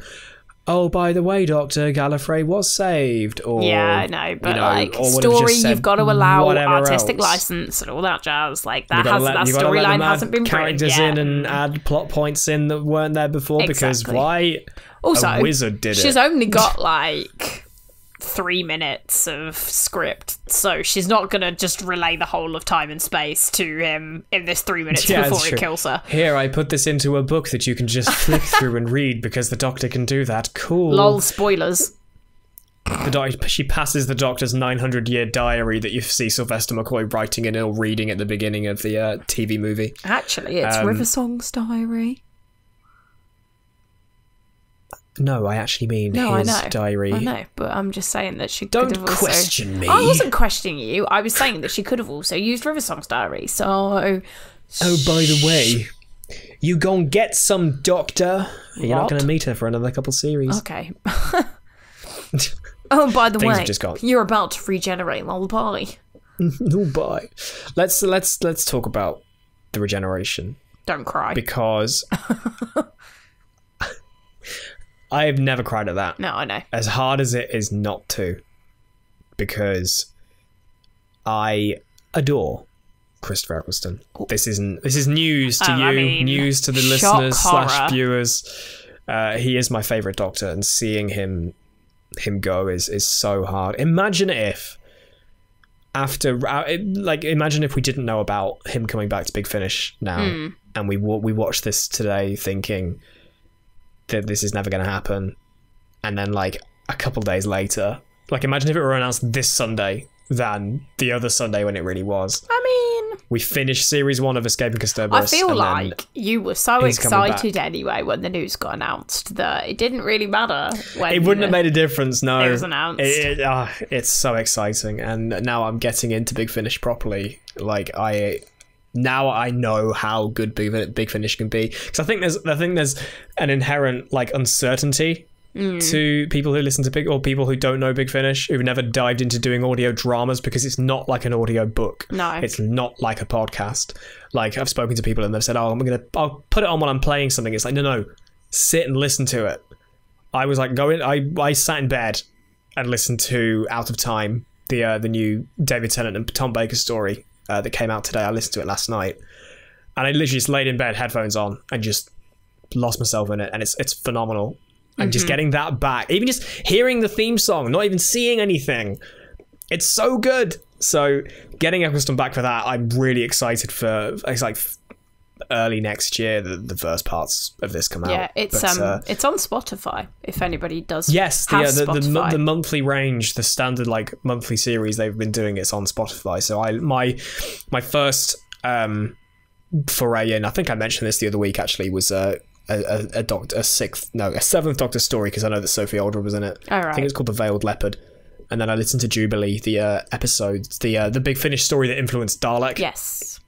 oh, by the way, Doctor, Gallifrey was saved. Or, yeah, I know, but like, story, you've got to allow artistic license and all that jazz. Like, that storyline hasn't been characters in and add plot points in that weren't there before, because why? Also, a wizard did it. She's only got like 3 minutes of script, so she's not gonna just relay the whole of time and space to him in this 3 minutes before it kills her. Here, I put this into a book that you can just flick through and read because the Doctor can do that. Cool. Lol, spoilers. She passes the Doctor's 900-year diary that you see Sylvester McCoy writing and ill reading at the beginning of the TV movie. Actually, it's Riversong's diary. No, I actually mean his diary. I know, but I'm just saying that she Don't could have also... question me. I wasn't questioning you. I was saying that she could have also used Riversong's diary, so... Oh, by the way, you gon' get some, Doctor. What? You're not going to meet her for another couple series. Okay. Oh, by the way, just gone. You're about to regenerate. Oh, bye. Oh, bye. Let's talk about the regeneration. Don't cry. Because... I've never cried at that. No, I know. As hard as it is not to. Because I adore Christopher Eccleston. This is news to you, news to the listeners / viewers. He is my favourite Doctor, and seeing him go is so hard. Imagine if imagine if we didn't know about him coming back to Big Finish now, and we watched this today thinking that this is never going to happen, and then like a couple days later, like, imagine if it were announced this Sunday than the other Sunday when it really was. I mean, we finished series 1 of Escaping Kasterborous. I feel like you were so excited anyway when the news got announced that it didn't really matter when it wouldn't have made a difference. No, it was announced. It's so exciting, and now I'm getting into Big Finish properly. Like, now I know how good Big Finish can be, because I think there's an inherent like uncertainty to people who listen to people who don't know Big Finish, who've never dived into doing audio dramas, because it's not like an audio book. No, it's not like a podcast. Like, I've spoken to people and they've said, "Oh, I'll put it on while I'm playing something." It's like, no, sit and listen to it. I was like I sat in bed and listened to Out of Time, the new David Tennant and Tom Baker story. That came out today. I listened to it last night, and I literally just laid in bed, headphones on, and just lost myself in it. And it's phenomenal. And just getting that back, even just hearing the theme song, not even seeing anything, it's so good. So getting Eccleston back for that, I'm really excited for. It's like early next year the first parts of this come out. Yeah, it's on Spotify if anybody does. Yes, the monthly range, the standard like monthly series they've been doing, it's on Spotify. So my first foray in, I think I mentioned this the other week actually, was a seventh Doctor story, because I know that Sophie Aldred was in it. Oh, right. I think it's called The Veiled Leopard. And then I listened to Jubilee, the episodes, the Big Finish story that influenced Dalek. Yes.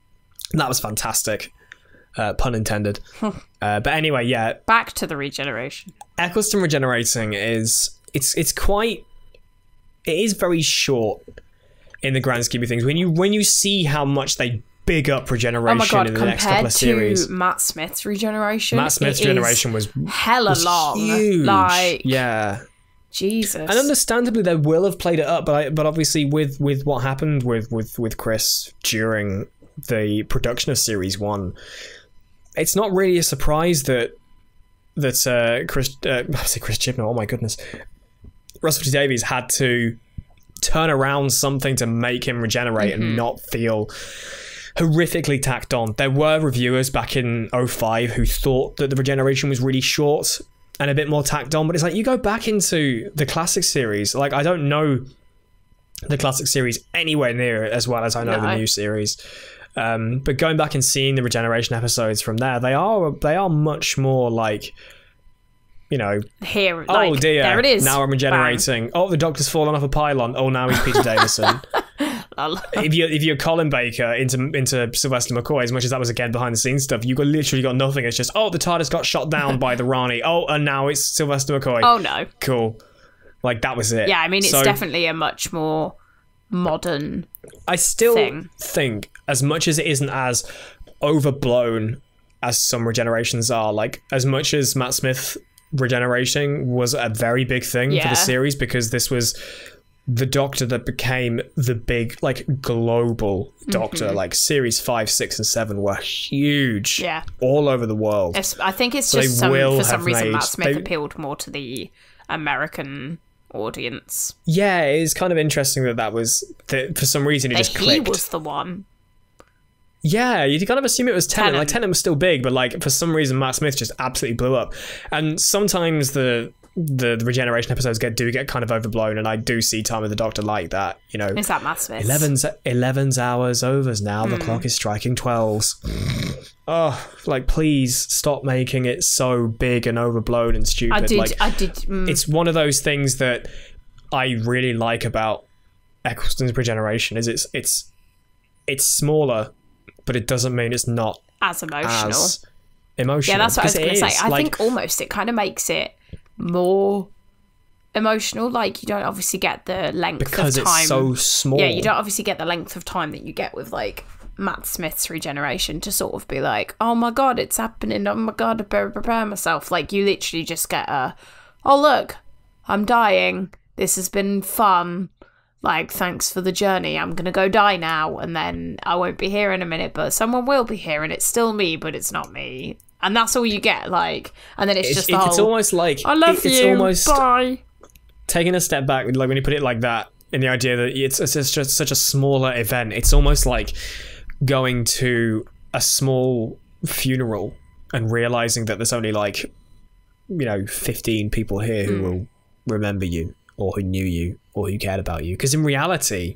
And that was fantastic. Pun intended. But anyway, yeah. Back to the regeneration. Eccleston regenerating it is very short in the grand scheme of things. When you see how much they big up regeneration in the next couple of series. Compared to Matt Smith's regeneration, Matt Smith's regeneration was hella long. Huge. Like, yeah. Jesus. And understandably, they will have played it up, but obviously with what happened with Chris during the production of Series 1, it's not really a surprise that Chris Chibnall, oh my goodness, Russell T Davies had to turn around something to make him regenerate and not feel horrifically tacked on. There were reviewers back in 2005 who thought that the regeneration was really short and a bit more tacked on, but it's like, you go back into the classic series, like, I don't know the classic series anywhere near as well as I know the new series, but going back and seeing the regeneration episodes from there, they are much more like, you know, here, oh dear, there it is, now I'm regenerating. Bang. Oh, the Doctor's fallen off a pylon. Oh, now he's Peter Davison. If you're Colin Baker into Sylvester McCoy, as much as that was again behind the scenes stuff, you literally got nothing. It's just, oh, the TARDIS got shot down by the Rani. Oh, and now it's Sylvester McCoy. Oh no, cool. Like, that was it. Yeah, I mean, it's definitely a much more modern. I still think, as much as it isn't as overblown as some regenerations are, like, as much as Matt Smith regeneration was a very big thing for the series, because this was the Doctor that became the big, like, global Doctor. Like, series 5, 6, and 7 were huge all over the world. I think it's just for some reason Matt Smith appealed more to the American audience. Yeah, it's kind of interesting that was for some reason it just clicked. He was the one. Yeah, you kind of assume it was Tennant. Like, Tennant was still big, but like, for some reason Matt Smith just absolutely blew up. And sometimes the regeneration episodes do get kind of overblown, and I do see Time of the Doctor like that, you know. Is that Matt Smith? 11's hours overs now, the clock is striking 12s. Oh, like, please stop making it so big and overblown and stupid. It's one of those things that I really like about Eccleston's regeneration, is it's smaller, but it doesn't mean it's not as emotional. Yeah, that's what I was going to say. I think almost it kind of makes it more emotional. Like, you don't obviously get the length of time. Because it's so small. Yeah, you don't obviously get the length of time that you get with, like, Matt Smith's regeneration to sort of be like, oh my god, it's happening. Oh my god, I better prepare myself. Like, you literally just get oh look, I'm dying. This has been fun. Like, thanks for the journey. I'm going to go die now, and then I won't be here in a minute, but someone will be here, and it's still me, but it's not me. And that's all you get, like, and then it's almost like, I love you, almost bye. Taking a step back, like, when you put it like that, in the idea that it's just such a smaller event, it's almost like going to a small funeral and realizing that there's only, like, you know, 15 people here who will remember you, or who knew you, or who cared about you. Because in reality,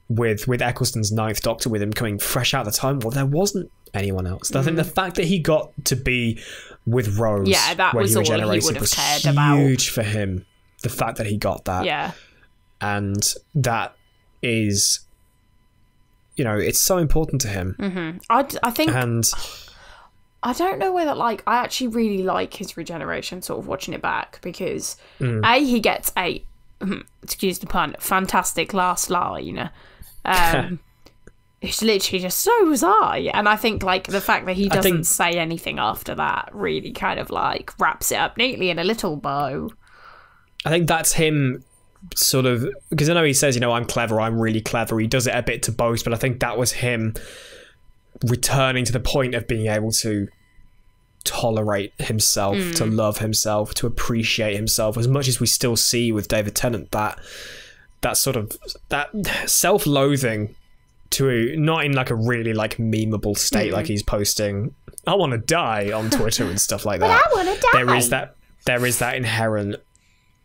with Eccleston's 9th Doctor, with him coming fresh out of the time, well, there wasn't anyone else. I think the fact that he got to be with Rose, that when was he all he regenerated, would have was cared about. Huge for him. The fact that he got that, and that is, you know, it's so important to him. I think, and I don't know whether, like, I actually really like his regeneration, sort of watching it back, because he gets a excuse the pun, fantastic last line. It's literally just, so was I. And I think, like, the fact that he doesn't say anything after that really kind of, like, wraps it up neatly in a little bow. I think that's him sort of, because I know he says, you know, I'm clever, I'm really clever. He does it a bit to boast, but I think that was him returning to the point of being able to tolerate himself, to love himself, to appreciate himself, as much as we still see with David Tennant, that sort of, that self-loathing to not in like a really like memeable state, like he's posting "I want to die" on Twitter and stuff like that. But I want to die. There is that inherent.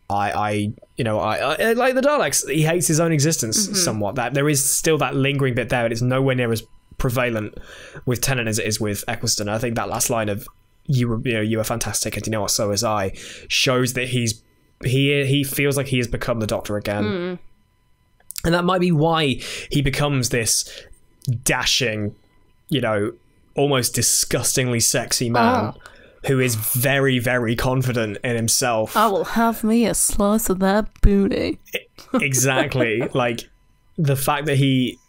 I like the Daleks. He hates his own existence somewhat. That there is still that lingering bit there, but it's nowhere near as prevalent with Tennant as it is with Eccleston. I think that last line of you were fantastic, and you know what, so was I, shows that he feels like he has become the Doctor again. And that might be why he becomes this dashing, almost disgustingly sexy man who is very, very confident in himself. I will have me a slice of that booty. Exactly. Like, the fact that he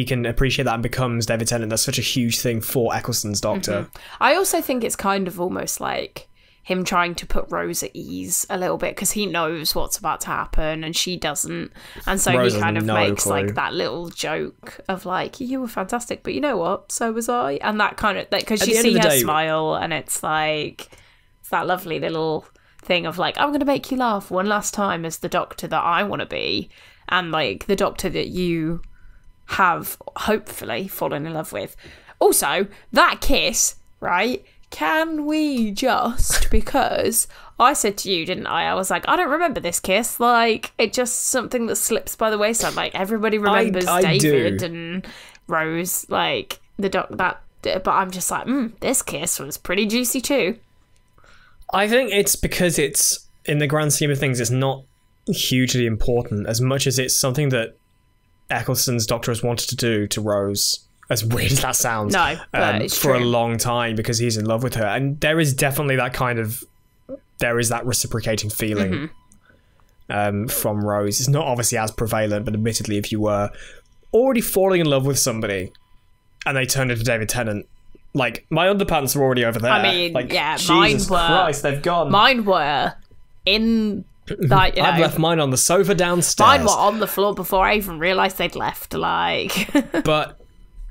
can appreciate that and becomes David Tennant, that's such a huge thing for Eccleston's Doctor. I also think it's kind of almost like him trying to put Rose at ease a little bit, because he knows what's about to happen and she doesn't, and so Rose he kind of makes like that little joke of like, you were fantastic, but you know what, so was I, and that kind of, because you see her smile and it's like, it's that lovely little thing of like, I'm going to make you laugh one last time as the Doctor that I want to be, and like the Doctor that you have hopefully fallen in love with. Also, that kiss, right? Can we just, because I said to you, didn't I? I was like, I don't remember this kiss. Like, it's just something that slips by the wayside. Like, everybody remembers David and Rose, like, but I'm just like, this kiss was pretty juicy too. I think it's because it's, in the grand scheme of things, it's not hugely important as much as it's something that Eccleston's Doctor has wanted to do to Rose. As weird as that sounds, no, but it's for true. A long time, because he's in love with her, and there is definitely that reciprocating feeling from Rose. It's not obviously as prevalent, but admittedly, if you were already falling in love with somebody and they turned into David Tennant, like, my underpants were already over there. I mean, like, yeah, Jesus Christ, they've gone. Mine were in. Like, I've left mine on the sofa downstairs. Mine were on the floor before I even realised they'd left. Like, but.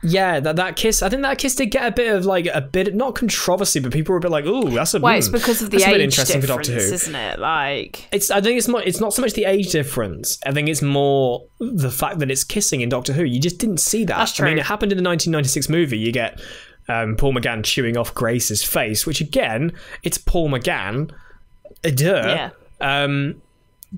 Yeah, that kiss. I think that kiss did get a bit not controversy, but people were a bit like, "Ooh, that's a." Well, it's because of the age difference, isn't it? Like, I think it's not so much the age difference. I think it's more the fact that it's kissing in Doctor Who. You just didn't see that. That's true. I mean, it happened in the 1996 movie. You get Paul McGann chewing off Grace's face, which again, it's Paul McGann. Duh. Yeah.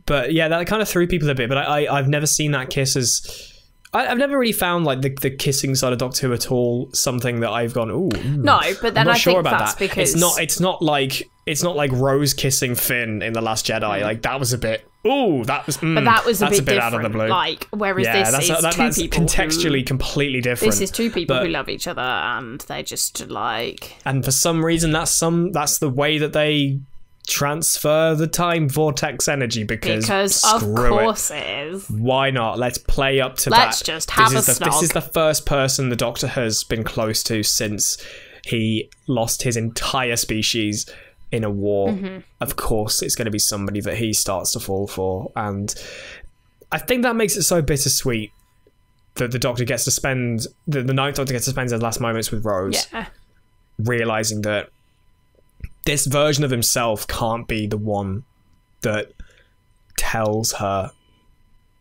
But yeah, that kind of threw people a bit. But I've never seen that kiss as. I've never really found like the kissing side of Doctor Who at all something that I've gone, ooh. No, but then I think that's because it's not like Rose kissing Finn in The Last Jedi. Like, that was a bit, ooh, that was. But that was a bit different, out of the blue. Like, whereas this is that's two people contextually completely different. This is two people who love each other and they just like. And for some reason, that's the way that they transfer the time vortex energy, because of course it is. Why not? Let's play up to that. Let's just have a snog. This is the first person the Doctor has been close to since he lost his entire species in a war. Of course, it's going to be somebody that he starts to fall for, and I think that makes it so bittersweet that the Doctor gets to spend the Ninth Doctor gets to spend his last moments with Rose, realizing that this version of himself can't be the one that tells her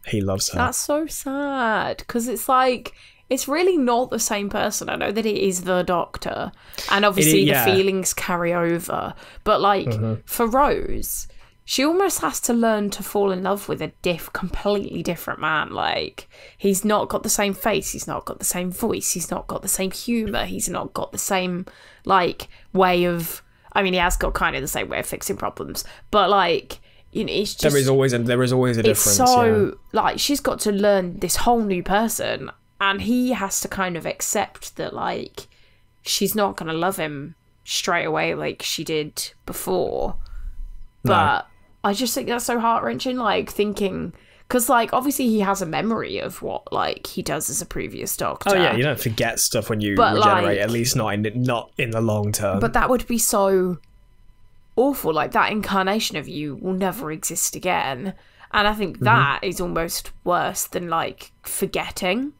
he loves her. That's so sad, because it's like, it's really not the same person. I know that it is the Doctor, and obviously the feelings carry over, but like for Rose, she almost has to learn to fall in love with a completely different man. Like, he's not got the same face, he's not got the same voice, he's not got the same humour, he's not got the same like way of. I mean, he has got kind of the same way of fixing problems, but like, it's just... There is always a difference. It's so, like, she's got to learn this whole new person, and he has to kind of accept that, like, she's not going to love him straight away like she did before. But I just think that's so heart-wrenching, like, thinking... Because, like, obviously he has a memory of what, like, he does as a previous Doctor. Oh, yeah, you don't forget stuff when you regenerate, at least not in the long term. But that would be so awful. Like, that incarnation of you will never exist again. And I think that is almost worse than, like, forgetting.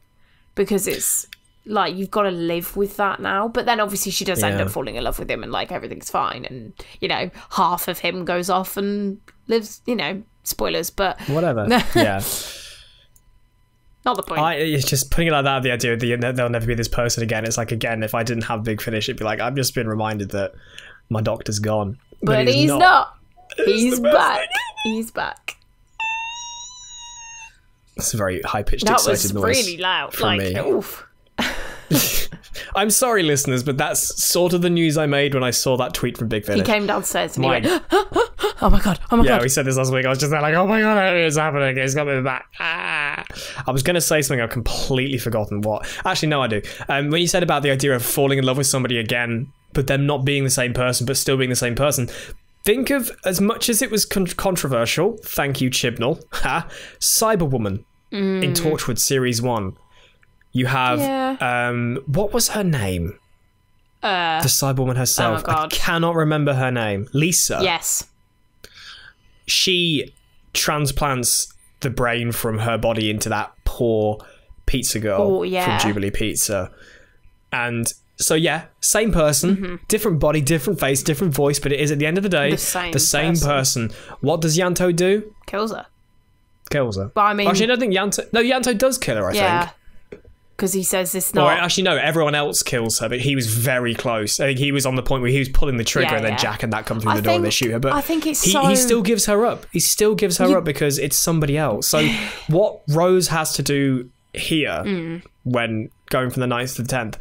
Because it's, like, you've got to live with that now. But then, obviously, she does end up falling in love with him and, like, everything's fine. And, half of him goes off and lives, spoilers, but... Whatever, yeah. Not the point. It's just putting it like that, the idea that there'll never be this person again. It's like, again, if I didn't have Big Finish, it'd be like, I've just been reminded that my doctor's gone. But he's not. He's back. He's back. It's a very high-pitched, excited noise. That was really loud. From me. Oof. I'm sorry, listeners, but that's sort of the news I made when I saw that tweet from Big Finish. He came downstairs and he went, oh my god, oh my god. Yeah, we said this last week. I was just there like, oh my god, it's happening. It's got me back. Ah. I was going to say something. I've completely forgotten what. Actually, no, I do. When you said about the idea of falling in love with somebody again, but them not being the same person, but still being the same person, think of, as much as it was controversial, thank you, Chibnall, Cyberwoman in Torchwood Series 1. You have, what was her name? The Cyberwoman herself. Oh my God. I cannot remember her name. Lisa. Yes. She transplants the brain from her body into that poor pizza girl from Jubilee Pizza. And so, yeah, same person, different body, different face, different voice, but it is, at the end of the day, the same person. What does Yanto do? Kills her. Kills her. But I mean... Actually, I don't think Yanto... No, Yanto does kill her, I think. Because he says it's not... Well, actually, no, everyone else kills her, but he was very close. I think he was on the point where he was pulling the trigger and then Jack and that come through the door and they shoot her. But I think it's he still gives her up. He still gives her up because it's somebody else. So what Rose has to do here when going from the 9th to the 10th,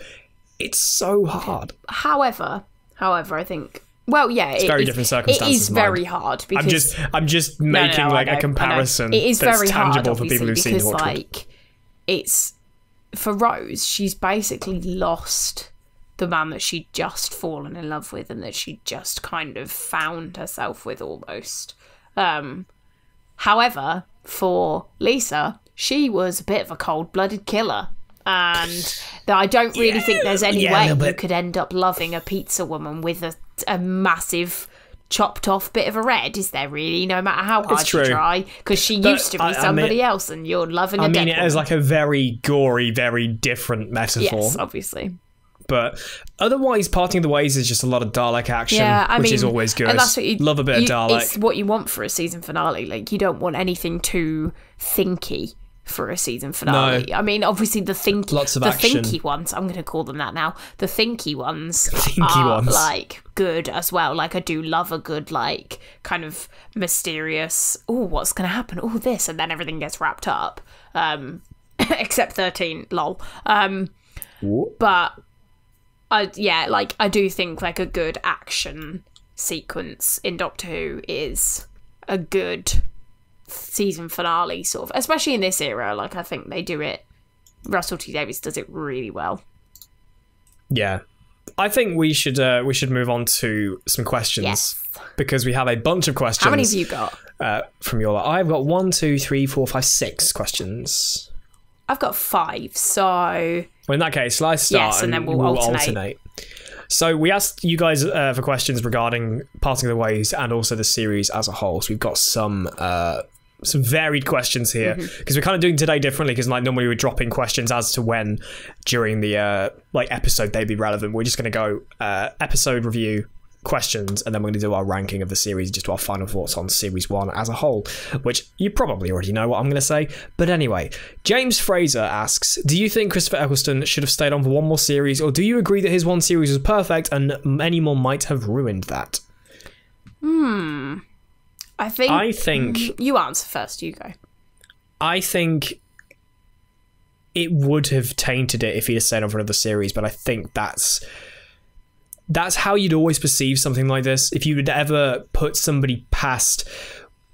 it's so hard. However, I think... Well, yeah, it's very different circumstances. It is very hard because I'm just making a comparison. It is that's very tangible hard, for people who've seen Torchwood. Like, it's for Rose, she's basically lost the man that she'd just fallen in love with and that she just kind of found herself with almost. However, for Lisa, she was a bit of a cold-blooded killer. And I don't really think there's any way you could end up loving a pizza woman with a massive chopped off bit of a red, is there really? No matter how hard you try, because she used to be somebody else, and you're loving a dead woman. It is like a very gory, very different metaphor. Yes, obviously. But otherwise, Parting of the Ways is just a lot of Dalek action, which is always good. And that's what love a bit of Dalek. It's what you want for a season finale. Like, you don't want anything too thinky for a season finale. No. I mean, obviously the thinky ones, I'm going to call them that now, the thinky ones are like good as well. Like, I do love a good, like, kind of mysterious, oh, what's going to happen, oh, this, and then everything gets wrapped up, except 13, lol. But I do think like a good action sequence in Doctor Who is a good season finale, sort of, especially in this era. Like, I think they do it, Russell T Davies does it really well. Yeah, I think we should move on to some questions, because we have a bunch of questions. How many have you got? From your lot, I've got 1, 2, 3, 4, 5, 6 questions. I've got 5, so well, in that case, let's start, and then we'll alternate. So we asked you guys for questions regarding Parting of the Ways and also the series as a whole. So we've got some varied questions here, because we're kind of doing today differently, because like normally we're dropping questions as to when during the episode they'd be relevant. We're just going to go episode review, questions, and then we're going to do our ranking of the series, just our final thoughts on series 1 as a whole, which you probably already know what I'm going to say. But anyway, James Fraser asks, do you think Christopher Eccleston should have stayed on for one more series, or do you agree that his one series was perfect and many more might have ruined that? I think you answer first, you go. I think it would have tainted it if he'd have stayed on for another series, but I think that's how you'd always perceive something like this. If you would ever put somebody past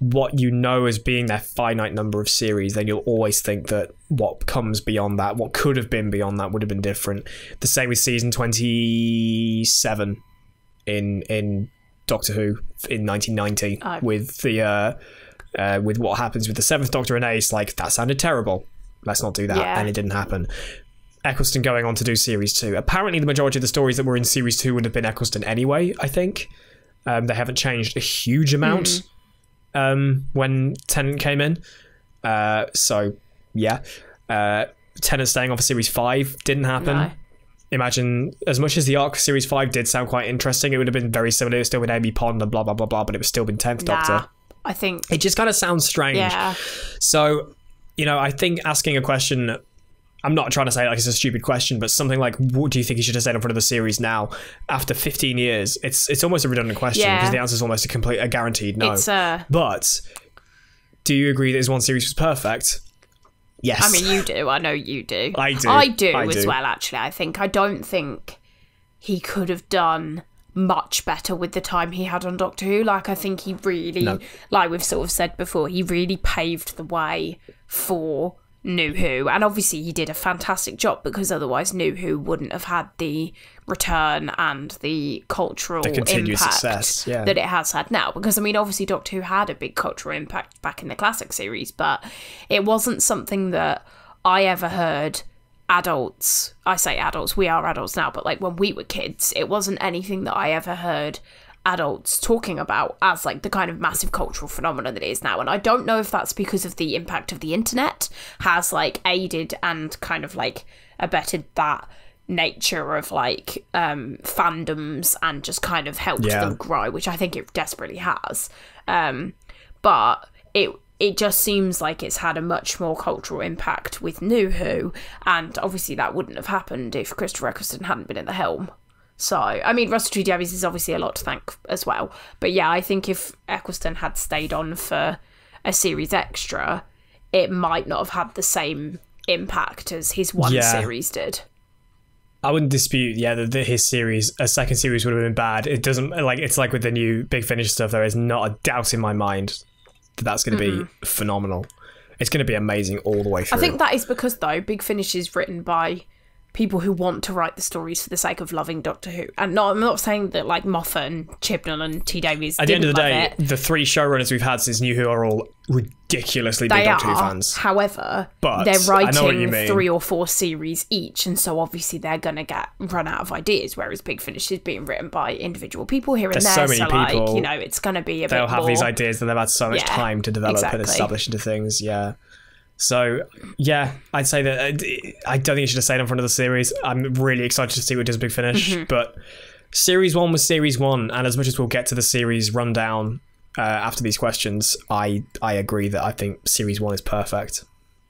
what you know as being their finite number of series, then you'll always think that what comes beyond that, what could have been beyond that, would have been different. The same with season 27 in Doctor Who in 1990 with the with what happens with the 7th Doctor and Ace. Like, that sounded terrible. Let's not do that. And it didn't happen. Eccleston going on to do series 2. Apparently the majority of the stories that were in series 2 would have been Eccleston anyway, I think. They haven't changed a huge amount when Tennant came in. So, yeah. Tennant staying on for series 5 didn't happen. No. Imagine, as much as the arc for series 5 did sound quite interesting, it would have been very similar. It would still been Amy Pond and blah, blah, blah, blah, but it would still been 10th Doctor. I think... It just kind of sounds strange. Yeah. So... I think asking a question, I'm not trying to say like it's a stupid question, but something like, what do you think he should have said in front of the series now after 15 years? It's almost a redundant question because the answer is almost a guaranteed no. But do you agree that his one series was perfect? Yes. I mean, you do. I know you do. I do. I do as well, actually. I don't think he could have done much better with the time he had on Doctor Who. Like, I think he really, like we've sort of said before, he really paved the way for New Who, and obviously he did a fantastic job because otherwise New Who wouldn't have had the return and the cultural impact success, that it has had now. Because I mean, obviously Doctor Who had a big cultural impact back in the classic series, but it wasn't something that I ever heard adults, I say adults, we are adults now, but like when we were kids, it wasn't anything that I ever heard adults talking about as like the kind of massive cultural phenomenon that it is now. And I don't know if that's because of the impact of the internet has like aided and kind of like abetted that nature of like fandoms and just kind of helped them grow, which I think it desperately has. But it just seems like it's had a much more cultural impact with New Who, and obviously that wouldn't have happened if Christopher Eccleston hadn't been at the helm. So, I mean, Russell T Davies is obviously a lot to thank as well. But yeah, I think if Eccleston had stayed on for a series extra, it might not have had the same impact as his one series did. I wouldn't dispute, that his series, a second series would have been bad. It doesn't, like, it's like with the new Big Finish stuff, there is not a doubt in my mind that that's going to be phenomenal. It's going to be amazing all the way through. I think that is because, though, Big Finish is written by people who want to write the stories for the sake of loving Doctor Who. And no, I'm not saying that like Moffat and Chibnall and T Davies at the end of the day, the three showrunners we've had since New Who are all ridiculously big Doctor Who fans. However, they're writing 3 or 4 series each, and so obviously they're going to run out of ideas, whereas Big Finish is being written by individual people here and there. So many people, like, it's going to be they'll have these ideas that they've had so much time to develop and establish into things. So, I'd say that I don't think you should have stayed in front of the series. I'm really excited to see what does Big Finish. But Series 1 was Series 1, and as much as we'll get to the series rundown after these questions, I agree that I think Series 1 is perfect.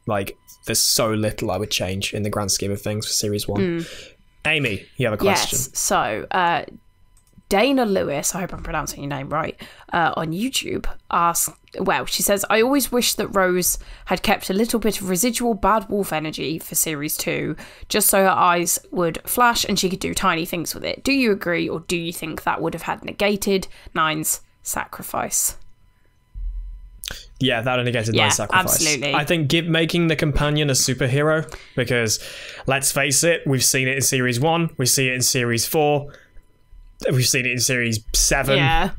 Like, there's so little I would change in the grand scheme of things for Series 1. Amy, you have a question. Yes, so Dana Lewis, I hope I'm pronouncing your name right, on YouTube asked, she says, I always wish that Rose had kept a little bit of residual Bad Wolf energy for Series 2, just so her eyes would flash and she could do tiny things with it. Do you agree, or do you think that would have had negated Nine's sacrifice? Yeah, that would have negated Nine's sacrifice. Absolutely. I think making the companion a superhero, because let's face it, we've seen it in Series 1, we see it in Series 4, we've seen it in Series 7. Yeah.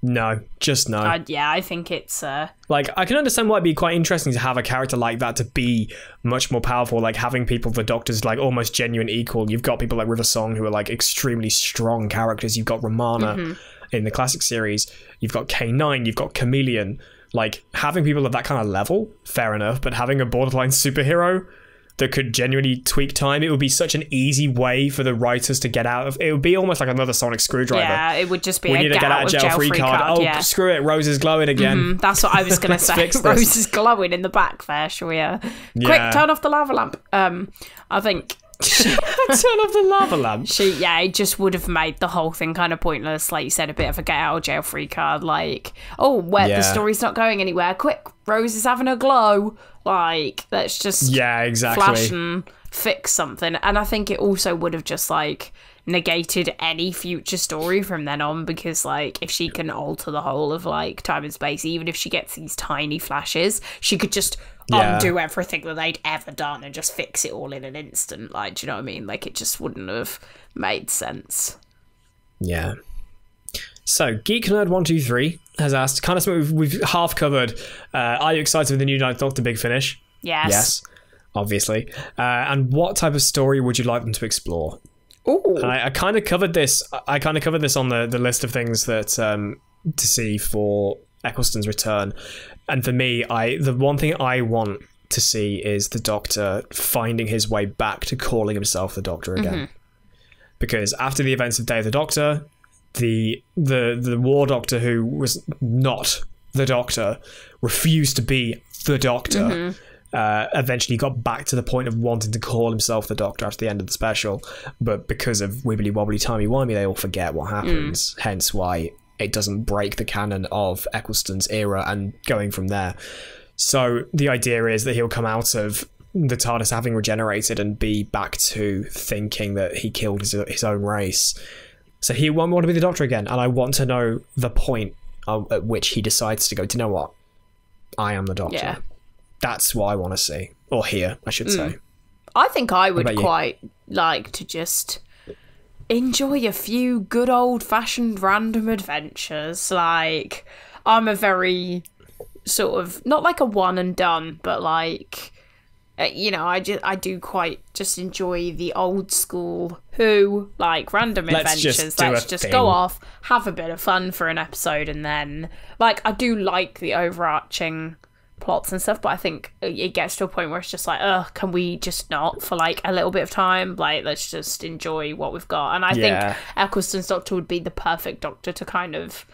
No, just no. I think it's... Like, I can understand why it'd be quite interesting to have a character like that to be much more powerful, like having people, the Doctor's like almost genuine equal. You've got people like River Song who are like extremely strong characters. You've got Romana in the classic series. You've got K9, you've got Chameleon. Like, having people at that kind of level, fair enough, but having a borderline superhero that could genuinely tweak time, it would be such an easy way for the writers to get out of. It would be almost like another sonic screwdriver. Yeah, it would just be we need to get out of jail free card. Screw it, Rose is glowing again. That's what I was going to say. Rose is glowing in the back there. Shall we quick, turn off the lava lamp? I think turn off the lava lamp. It just would have made the whole thing kind of pointless. Like you said, a bit of a get out of jail free card. Like, the story's not going anywhere. Quick, Rose is having a glow. Like, let's just flash and fix something. And I think it also would have just like negated any future story from then on, because like if she can alter the whole of like time and space, even if she gets these tiny flashes, she could just undo everything that they'd ever done and just fix it all in an instant. Like, do you know what I mean? Like, it just wouldn't have made sense. Yeah. So, Geek Nerd 123 has asked, kind of something we've half covered. Are you excited for the new Ninth Doctor Big Finish? Yes, obviously. And what type of story would you like them to explore? Ooh. I kind of covered this. I kind of covered this on the list of things that to see for Eccleston's return. And for me, the one thing I want to see is the Doctor finding his way back to calling himself the Doctor again. Because after the events of Day of the Doctor, the War Doctor, who was not the Doctor, refused to be the Doctor. Eventually got back to the point of wanting to call himself the Doctor after the end of the special, but because of wibbly wobbly timey wimey, they all forget what happens. Hence why it doesn't break the canon of Eccleston's era and going from there. So the idea is that he'll come out of the TARDIS having regenerated and be back to thinking that he killed his own race. So he won't want to be the Doctor again, and I want to know the point at which he decides to go, do you know what? I am the Doctor. Yeah. That's what I want to see. Or hear, I should say. I think I would quite like to just enjoy a few good old-fashioned random adventures. Like, I'm a very sort of, not like a one and done, but like, you know, I do quite just enjoy the old school Who, like, random adventures. Let's just go off, have a bit of fun for an episode, and then, like, I do like the overarching plots and stuff, but I think it gets to a point where it's just like, can we just not for like a little bit of time? Like, let's just enjoy what we've got. And I think Eccleston's Doctor would be the perfect Doctor to kind of,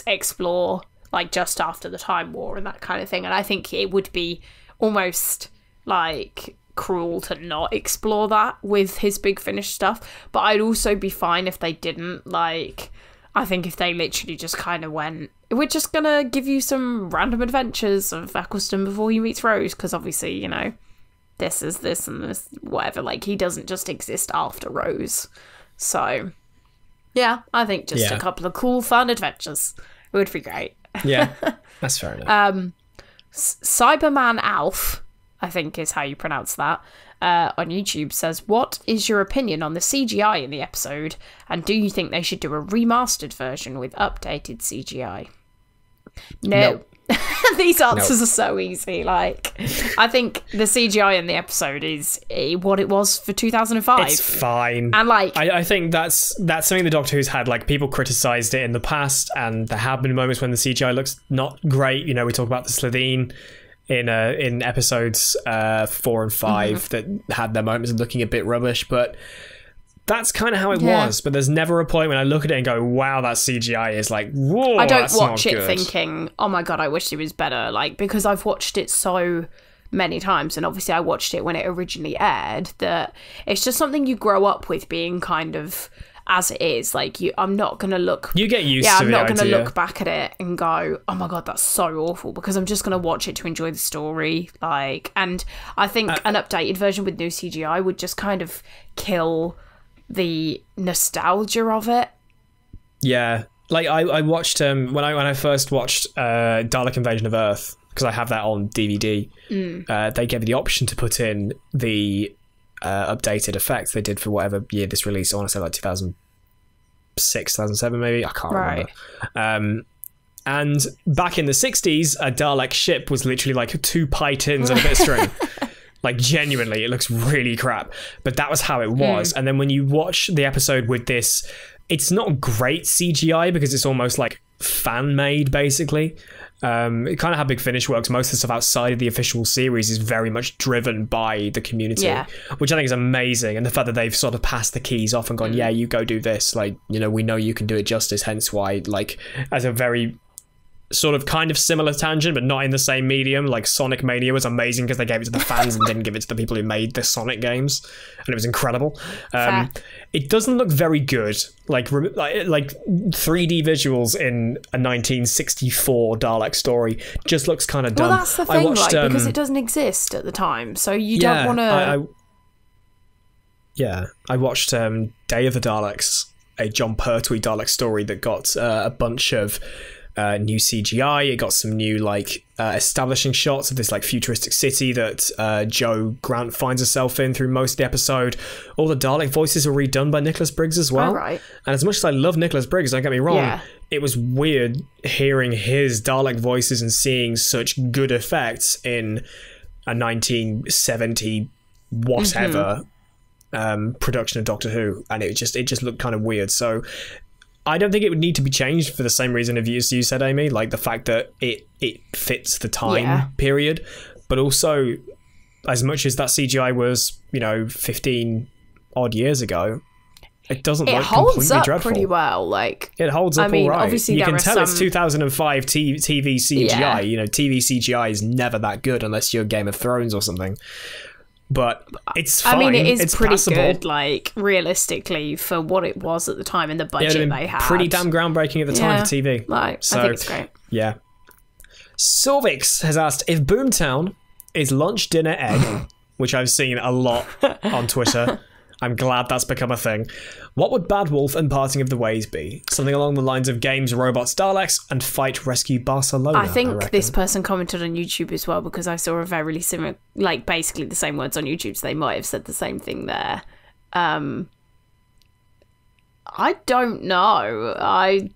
explore, like, just after the Time War and that kind of thing. And I think it would be almost like cruel to not explore that with his Big Finish stuff. But I'd also be fine if they didn't. Like, I think if they literally just kind of went, we're just gonna give you some random adventures of Eccleston before he meets Rose, because obviously, you know, this is this and this, whatever. Like, he doesn't just exist after Rose. So, yeah, I think just a couple of cool, fun adventures would be great. Yeah, that's fair enough. Cyberman Alf, I think is how you pronounce that, on YouTube says, what is your opinion on the CGI in the episode, and do you think they should do a remastered version with updated CGI? No. These answers are so easy. Like, I think the CGI in the episode is what it was for 2005. It's fine. And like, I think that's something the Doctor Who's had. Like, people criticised it in the past, and there have been moments when the CGI looks not great. You know, we talk about the Slitheen in episodes 4 and 5 that had their moments of looking a bit rubbish, but that's kind of how it was. But there's never a point when I look at it and go, wow, that CGI is like, whoa, I don't that's watch not it good. thinking, oh my god, I wish it was better, like, because I've watched it so many times, and obviously I watched it when it originally aired, that it's just something you grow up with being kind of as it is. Like, I'm not gonna look. You get used to I'm the not gonna idea. look back at it and go, "Oh my god, that's so awful," because I'm just gonna watch it to enjoy the story. Like, and I think an updated version with new CGI would just kind of kill the nostalgia of it. Yeah, like I watched when I first watched Dalek Invasion of Earth, because I have that on DVD. They gave me the option to put in the updated effects they did for whatever year this released. I want to say like 2006, 2007 maybe. I can't remember. And back in the 60s, a Dalek ship was literally like 2 pie tins and a bit of string. Like, genuinely, it looks really crap. But that was how it was. And then when you watch the episode with this, it's not great CGI because it's almost like fan-made, basically. It kind of how Big Finish works. Most of the stuff outside of the official series is very much driven by the community, which I think is amazing. And the fact that they've sort of passed the keys off and gone, yeah, you go do this. Like, you know, we know you can do it justice. Hence why, like, as a very sort of kind of similar tangent, but not in the same medium, like Sonic Mania was amazing because they gave it to the fans and didn't give it to the people who made the Sonic games, and it was incredible. It doesn't look very good, like 3D visuals in a 1964 Dalek story just looks kind of dumb. Well, that's the thing, watched, like, because it doesn't exist at the time, so you don't want to. I watched Day of the Daleks, a John Pertwee Dalek story that got a bunch of new CGI. It got some new like establishing shots of this like futuristic city that Jo Grant finds herself in through most of the episode. All the Dalek voices were redone by Nicholas Briggs as well. And as much as I love Nicholas Briggs, don't get me wrong, it was weird hearing his Dalek voices and seeing such good effects in a 1970 whatever production of Doctor Who, and it just looked kind of weird. So I don't think it would need to be changed for the same reason as you said, Amy, like the fact that it fits the time period, but also as much as that CGI was, 15 odd years ago, it doesn't it look holds completely up dreadful. Pretty well. Like, it holds up all right. Obviously you there can are tell some... it's 2005 TV CGI. Yeah. You know, TV CGI is never that good unless you're Game of Thrones or something. But it's fine. I mean, it is it's pretty passable. good, like, realistically, for what it was at the time and the budget they had. Pretty damn groundbreaking at the time for TV. Like, so, I think it's great. Yeah. Sorvix has asked, if Boomtown is lunch, dinner, egg, which I've seen a lot on Twitter, I'm glad that's become a thing, what would Bad Wolf and Parting of the Ways be? Something along the lines of games, robots, Daleks, and fight, rescue Barcelona, I think this person commented on YouTube as well, because I saw a very similar, like, basically the same words on YouTube, so they might have said the same thing there. I don't know.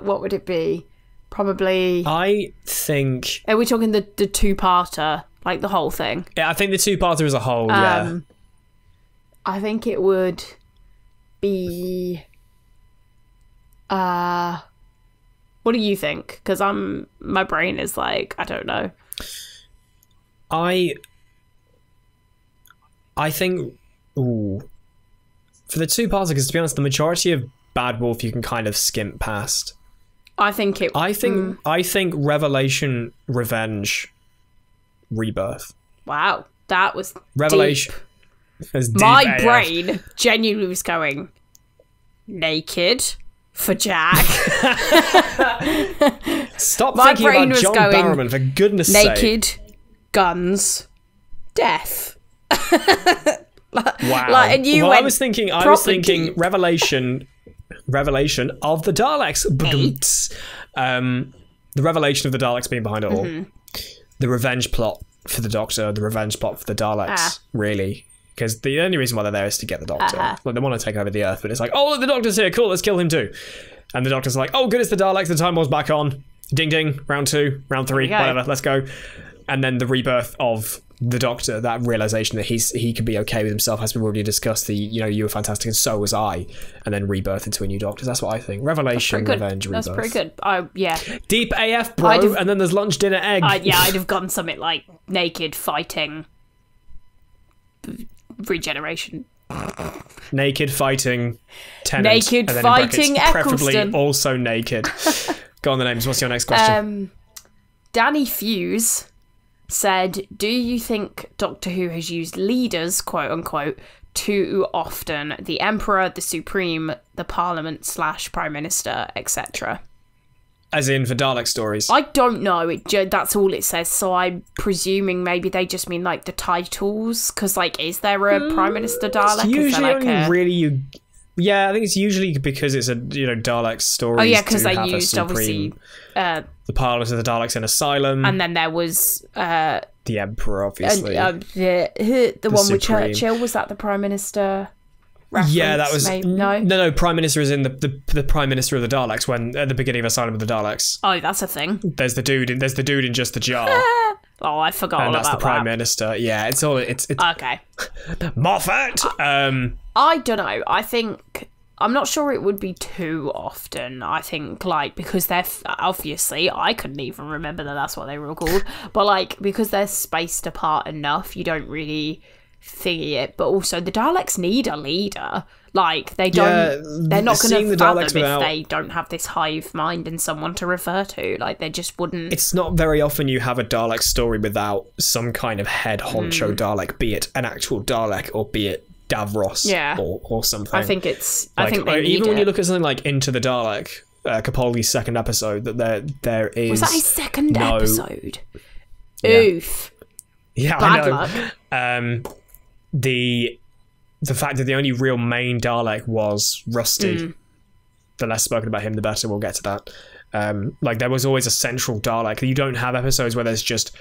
What would it be? Probably... I think... Are we talking the two-parter, like the whole thing? Yeah, I think the two-parter as a whole, yeah. I think it would be... what do you think? Because my brain is like, I don't know. I think... Ooh. For the two-parter, because to be honest, the majority of Bad Wolf you can kind of skimp past. I think I think Revelation, Revenge, Rebirth. Wow, that was Revelation. Deep. My AF. Brain genuinely was going naked for Jack. Stop thinking about John Barrowman, for goodness sake. Naked, guns, death. Wow. Like, and you I went was thinking deep. Revelation of the Daleks. The revelation of the Daleks being behind it all. The revenge plot for the Doctor, the revenge plot for the Daleks, really. Because the only reason why they're there is to get the Doctor. Like, they want to take over the Earth, but it's like, oh, look, the Doctor's here, cool, let's kill him too. And the Doctor's like, oh, good, it's the Daleks, the time wall's back on. Ding ding, round 2, round 3, whatever, let's go. And then the rebirth of the Doctor, that realization that he could be okay with himself, as we've already discussed, you were fantastic and so was I, and then rebirth into a new Doctor. That's what I think. Revelation, revenge, rebirth. That's pretty good. Yeah. Deep AF, bro, and then there's lunch, dinner, egg. I'd have gone something like naked fighting, regeneration. Naked fighting, Tennant, naked and then fighting, preferably Eccleston. Also naked. Go on the names. What's your next question? Danny Fuse said, do you think Doctor Who has used leaders, quote unquote, too often? The Emperor, the Supreme, the Parliament / Prime Minister, etc. As in for Dalek stories? I don't know. That's all it says. So I'm presuming maybe they just mean like the titles. Because, like, is there a Prime Minister Dalek? It's usually like only really Yeah, I think it's usually because it's a Dalek story. Oh yeah, because they used obviously the Parliament of the Daleks in Asylum, and then there was the Emperor, obviously, the one with Supreme. Churchill. Was that the Prime Minister? Reference? Yeah, that was no. Prime Minister is in the Prime Minister of the Daleks when at the beginning of Asylum of the Daleks. Oh, that's a thing. There's the dude in just the jar. Oh, I forgot all about that. And that's the Prime Minister. Yeah, it's okay. Moffat. I don't know. I think I'm not sure it would be too often. I think like because they're obviously I couldn't even remember that's what they were called, but like because they're spaced apart enough, you don't really see it. But also the Daleks need a leader. Like they don't. Yeah, they're not going to fathom if they don't have this hive mind and someone to refer to. Like they just wouldn't. It's not very often you have a Dalek story without some kind of head honcho Dalek, be it an actual Dalek or be it Davros or something. I think it's. Like, I think they even need when you look at something like Into the Dalek, Capaldi's second episode, that there is. Was that his second episode? Yeah. Oof. Yeah, Bad I know. Luck. The fact that the only real main Dalek was Rusty. The less spoken about him, the better. We'll get to that. Like there was always a central Dalek. You don't have episodes where there's just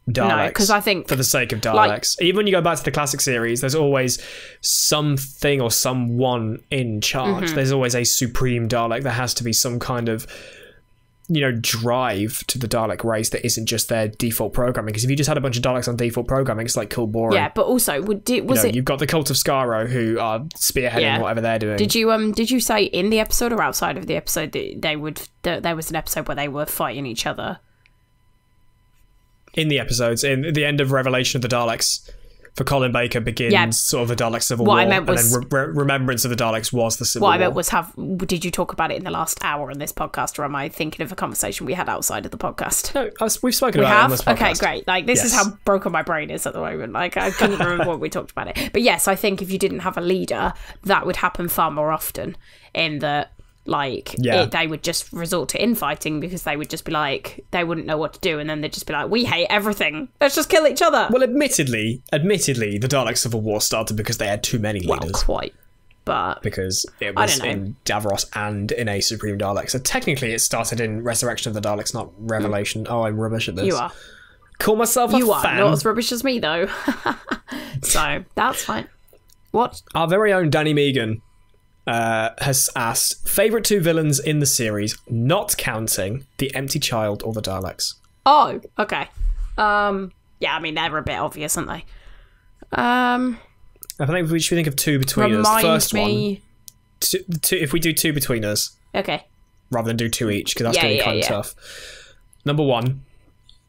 Daleks. No, because I think for the sake of Daleks. Even when you go back to the classic series, there's always something or someone in charge. There's always a supreme Dalek. There has to be some kind of drive to the Dalek race that isn't just their default programming. Because if you just had a bunch of Daleks on default programming, it's like cool, boring. Yeah, but also you've got the Cult of Skaro who are spearheading whatever they're doing. Did you say in the episode or outside of the episode that there was an episode where they were fighting each other? In the episodes, in the end of Revelation of the Daleks, for Colin Baker begins sort of the Dalek Civil what War, I meant was, and then Remembrance of the Daleks was the Civil War. What I meant was, did you talk about it in the last hour on this podcast, or am I thinking of a conversation we had outside of the podcast? No, we've spoken about it on this podcast. Okay, great. Like, this is how broken my brain is at the moment. Like, I couldn't remember when we talked about it. But yes, I think if you didn't have a leader, that would happen far more often, in that, like, they would just resort to infighting, because they would just be like, they wouldn't know what to do, and then they'd just be like, we hate everything, let's just kill each other. Well, admittedly, the Dalek Civil War started because they had too many leaders. Well, quite. But because it was in Davros and in a Supreme Dalek. So technically it started in Resurrection of the Daleks, not Revelation. Oh, I'm rubbish at this. You are. Call myself a fan. You are not as rubbish as me, though. So, that's fine. What? Our very own Danny Megan has asked, favourite 2 villains in the series, not counting the Empty Child or the Daleks. Oh, okay. Yeah, I mean, they're a bit obvious, aren't they? I think we should think of 2 between us. First one, two, if we do 2 between us. Okay. Rather than do 2 each, because that's going to be kind of tough. Number 1,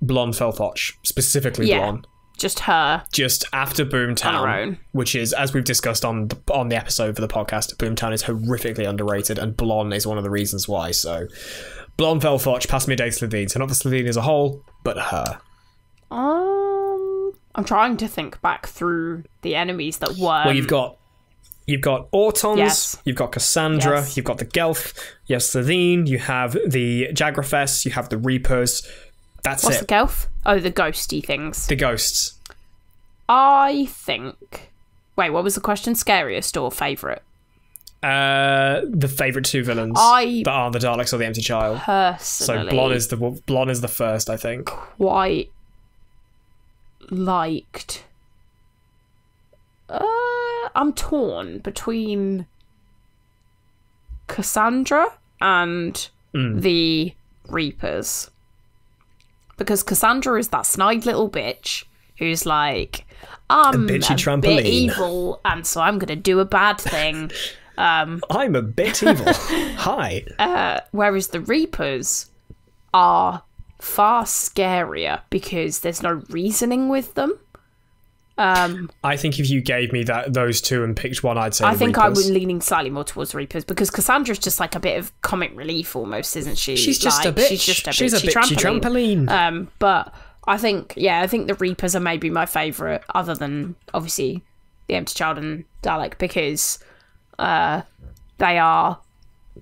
Blonde Felfoch, specifically Blonde. Just her. Just after Boomtown, on her own. Which is, as we've discussed on the episode for the podcast, Boomtown is horrifically underrated, and Blonde is one of the reasons why. So, Blonde Felfoch, pass me a day Slitheen. So not the Slitheen as a whole, but her. I'm trying to think back through the enemies that were. Well, you've got Autons, you've got Cassandra, you've got the Gelf, you have Slitheen, you have the Jagrafess, you have the Reapers. What's the Gelf? Oh, the ghosty things. The ghosts. I think... Wait, what was the question? Scariest or favourite? The favourite 2 villains that are the Daleks or the Empty Child. Personally... So Blonde is the first, I think. Quite liked... I'm torn between Cassandra and the Reapers. Because Cassandra is that snide little bitch who's like, I'm a bit evil, and so I'm going to do a bad thing. I'm a bit evil. Hi. Whereas the Reapers are far scarier because there's no reasoning with them. I think if you gave me those 2 and picked one, I'd say I think Reapers. I was leaning slightly more towards Reapers, because Cassandra's just like a bit of comic relief almost, isn't she? She's just a bitch. She's a bitchy trampoline. But I think the Reapers are maybe my favourite, other than obviously the Empty Child and Dalek, because they are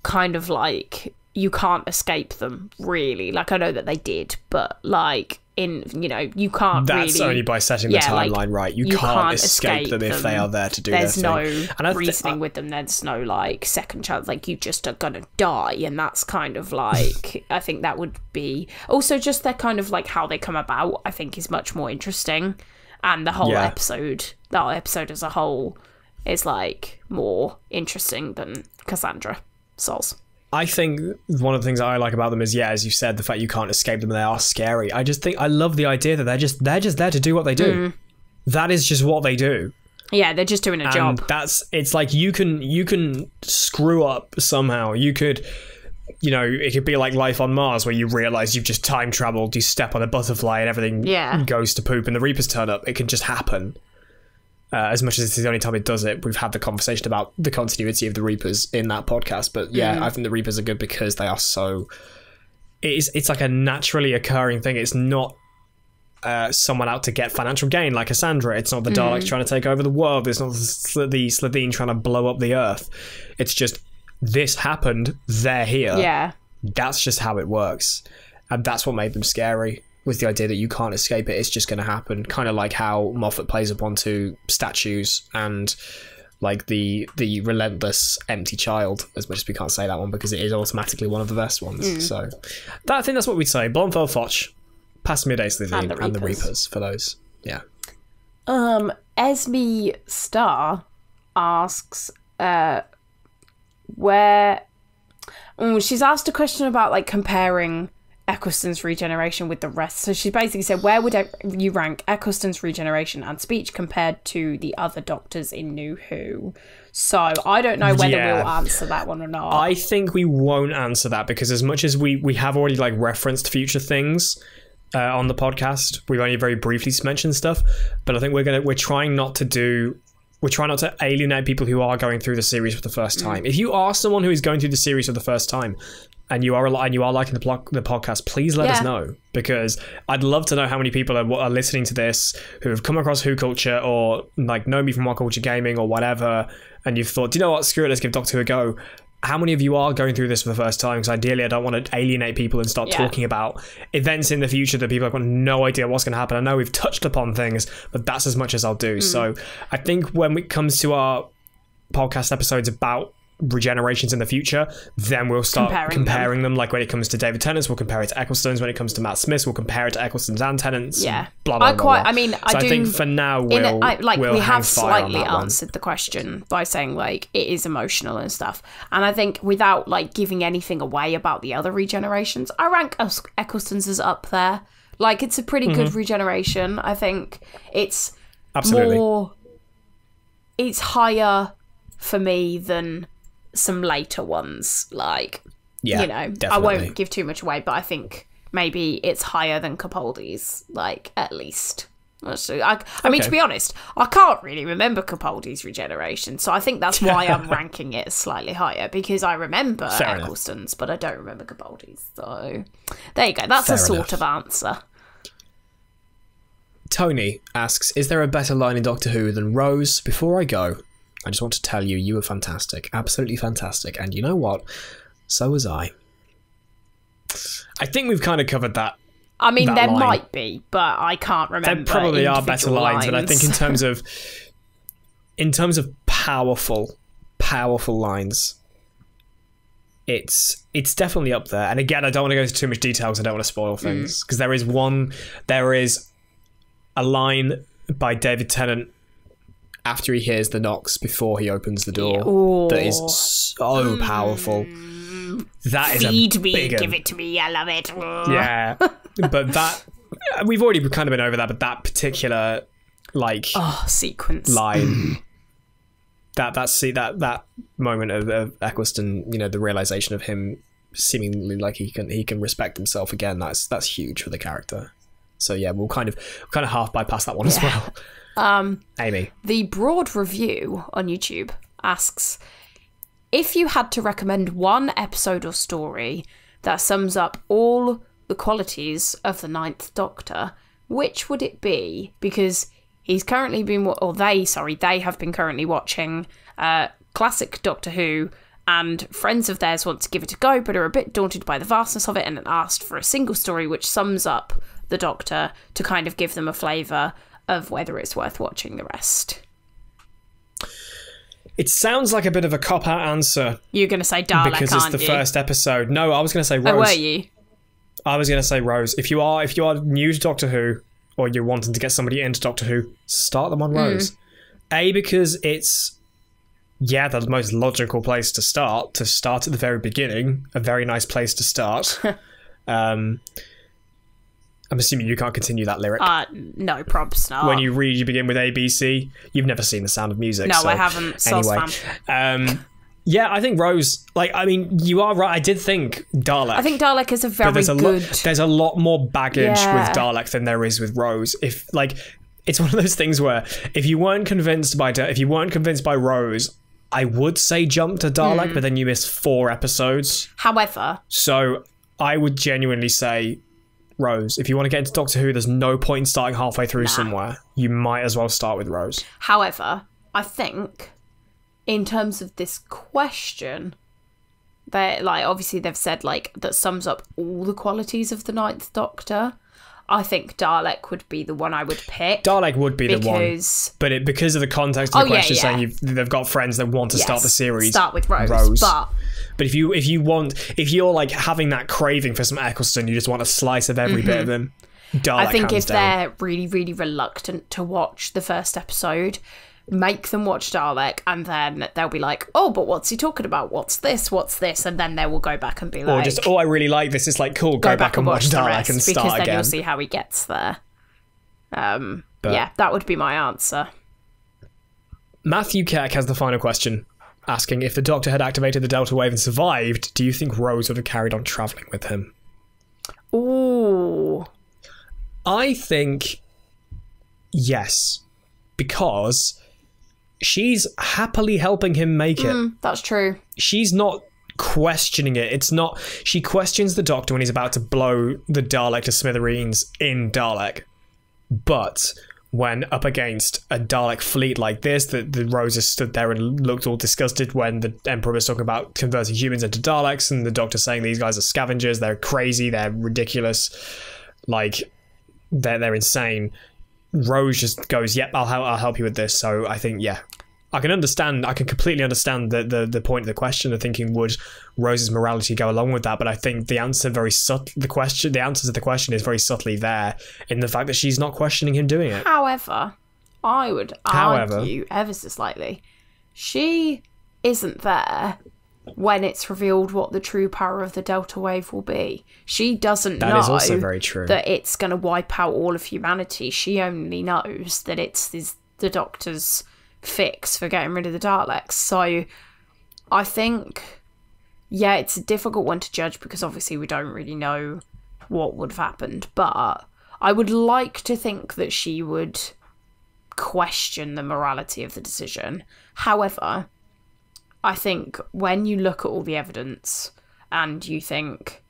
kind of like, you can't escape them, really. Like, I know that they did, but like, you can't That's only by setting the timeline right. You can't escape them if they are there to do their thing. There's no reasoning with them. There's no, like, second chance. Like, you just are gonna die, and that's kind of like... I think that would be... Also, just their kind of, like, how they come about, I think, is much more interesting. And the whole episode, that episode as a whole, is, like, more interesting than Cassandra. Sols. I think one of the things I like about them is, as you said, the fact you can't escape them and they are scary. I just think I love the idea that they're just there to do what they do. That is just what they do. Yeah, they're just doing a job. It's like you can screw up somehow. You could, it could be like life on Mars, where you realise you've just time travelled, you step on a butterfly and everything goes to poop and the Reapers turn up. It can just happen. As much as it's the only time it does it, we've had the conversation about the continuity of the Reapers in that podcast. But I think the Reapers are good because they are so... It's like a naturally occurring thing. It's not someone out to get financial gain like Cassandra. It's not the Daleks trying to take over the world. It's not the Slitheen trying to blow up the Earth. It's just, this happened, they're here. Yeah. That's just how it works. And that's what made them scary. Was the idea that you can't escape it, it's just going to happen. Kind of like how Moffat plays upon 2 statues and like the relentless Empty Child, as much as we can't say that one because it is automatically one of the best ones. So I think that's what we'd say. Blonde Felfoch, Past Midday Slitheen, and the Reapers for those. Yeah. Esme Star asks where... she's asked a question about like comparing Eccleston's regeneration with the rest. So she basically said, where would you rank Eccleston's regeneration and speech compared to the other Doctors in New Who? So I don't know whether we'll answer that one or not. I think we won't answer that because as much as we have already like referenced future things, on the podcast. We've only very briefly mentioned stuff, but I think we're trying not to alienate people who are going through the series for the first time. If you are someone who is going through the series for the first time, and you are liking the podcast, please let us know, because I'd love to know how many people are listening to this who have come across Who Culture or like know me from What Culture Gaming or whatever, and you've thought, do you know what, screw it, let's give Doctor Who a go. How many of you are going through this for the first time? Because ideally, I don't want to alienate people and start talking about events in the future that people have got no idea what's going to happen. I know we've touched upon things, but that's as much as I'll do. So I think when it comes to our podcast episodes about regenerations in the future, then we'll start comparing them. Like when it comes to David Tennant's, we'll compare it to Eccleston's. When it comes to Matt Smith's, we'll compare it to Eccleston's and Tennant's. Yeah, blah blah blah. I mean, I think for now we have slightly answered the question by saying like it is emotional and stuff. And I think without like giving anything away about the other regenerations, I rank Eccleston's as up there. Like it's a pretty good regeneration. I think it's it's higher for me than some later ones, like definitely. I won't give too much away, but I think maybe it's higher than Capaldi's, like at least. I mean, to be honest, I can't really remember Capaldi's regeneration, so I think that's why I'm ranking it slightly higher, because I remember Eccleston's, but I don't remember Capaldi's. So there you go. That's a sort of answer. Tony asks, is there a better line in Doctor Who than Rose? Before I go, I just want to tell you, you were fantastic. Absolutely fantastic. And you know what? So was I. I think we've kind of covered that. I mean, there might be, but I can't remember. There probably are better lines, but I think in terms of powerful lines, it's definitely up there. And again, I don't want to go into too much detail because I don't want to spoil things. Because there is a line by David Tennant after he hears the knocks before he opens the door that is so powerful. That is Feed me, give it to me, I love it. Yeah, but that we've already kind of been over that. But that particular sequence line, that moment of Eccleston, the realization of him seemingly like he can respect himself again. That's huge for the character. So yeah, we'll kind of half bypass that one as well. Amy. The Broad Review on YouTube asks, if you had to recommend one episode or story that sums up all the qualities of the Ninth Doctor, which would it be? Because he's currently been, they have been currently watching classic Doctor Who, and friends of theirs want to give it a go, but are a bit daunted by the vastness of it and asked for a single story which sums up the Doctor to kind of give them a flavour of whether it's worth watching the rest. It sounds like a bit of a cop-out answer. You're going to say Dalek, because it's the first episode. No, I was going to say Rose. Oh, were you? I was going to say Rose. If you are new to Doctor Who, or you're wanting to get somebody into Doctor Who, start them on Rose. Because it's the most logical place to start at the very beginning. A very nice place to start. I'm assuming you can't continue that lyric. No, probs not. When you read, you begin with ABC. You've never seen The Sound of Music. No, I haven't. Anyway, yeah, I think Rose. You are right. I did think Dalek. I think Dalek is a very good. There's a lot more baggage with Dalek than there is with Rose. It's one of those things where if you weren't convinced by Rose, I would say jump to Dalek, but then you miss 4 episodes. However, so I would genuinely say Rose. If you want to get into Doctor Who, there's no point in starting halfway through somewhere. You might as well start with Rose. However, I think in terms of this question, obviously they've said that sums up all the qualities of the Ninth Doctor. I think Dalek would be the one I would pick. Dalek would be the one, but because of the context of the question, saying they've got friends that want to start the series, start with Rose. But if you're having that craving for some Eccleston, you just want a slice of every bit of him. Dalek, I think if they're really, really reluctant to watch the first episode, make them watch Dalek, and then they'll be like, oh, but what's he talking about? What's this? And then they will go back and be like, or just, I really like this. It's cool. Go back and watch Dalek and start because then again. You'll see how he gets there. That would be my answer. Matthew Keck has the final question, asking if the Doctor had activated the Delta Wave and survived, do you think Rose would have carried on travelling with him? Ooh. I think yes, because she's happily helping him make it. That's true. She's not questioning it. It's not. She questions the Doctor when he's about to blow the Dalek to smithereens in Dalek, but when up against a Dalek fleet like this, the Rose stood there and looked all disgusted when the Emperor was talking about converting humans into Daleks, and the Doctor saying these guys are scavengers, they're crazy, they're ridiculous, like they're insane. Rose just goes, "Yep, I'll help you with this." So I think, yeah, I can completely understand the point of the question of thinking, would Rose's morality go along with that? But I think the answer the answer to the question is very subtly there in the fact that she's not questioning him doing it. However, I would argue ever so slightly, she isn't there when it's revealed what the true power of the Delta Wave will be. She doesn't know that is also very true. That it's going to wipe out all of humanity. She only knows that it's the Doctor's fix for getting rid of the Daleks. So I think, yeah, it's a difficult one to judge because obviously we don't really know what would have happened, but I would like to think that she would question the morality of the decision. However, I think when you look at all the evidence and you think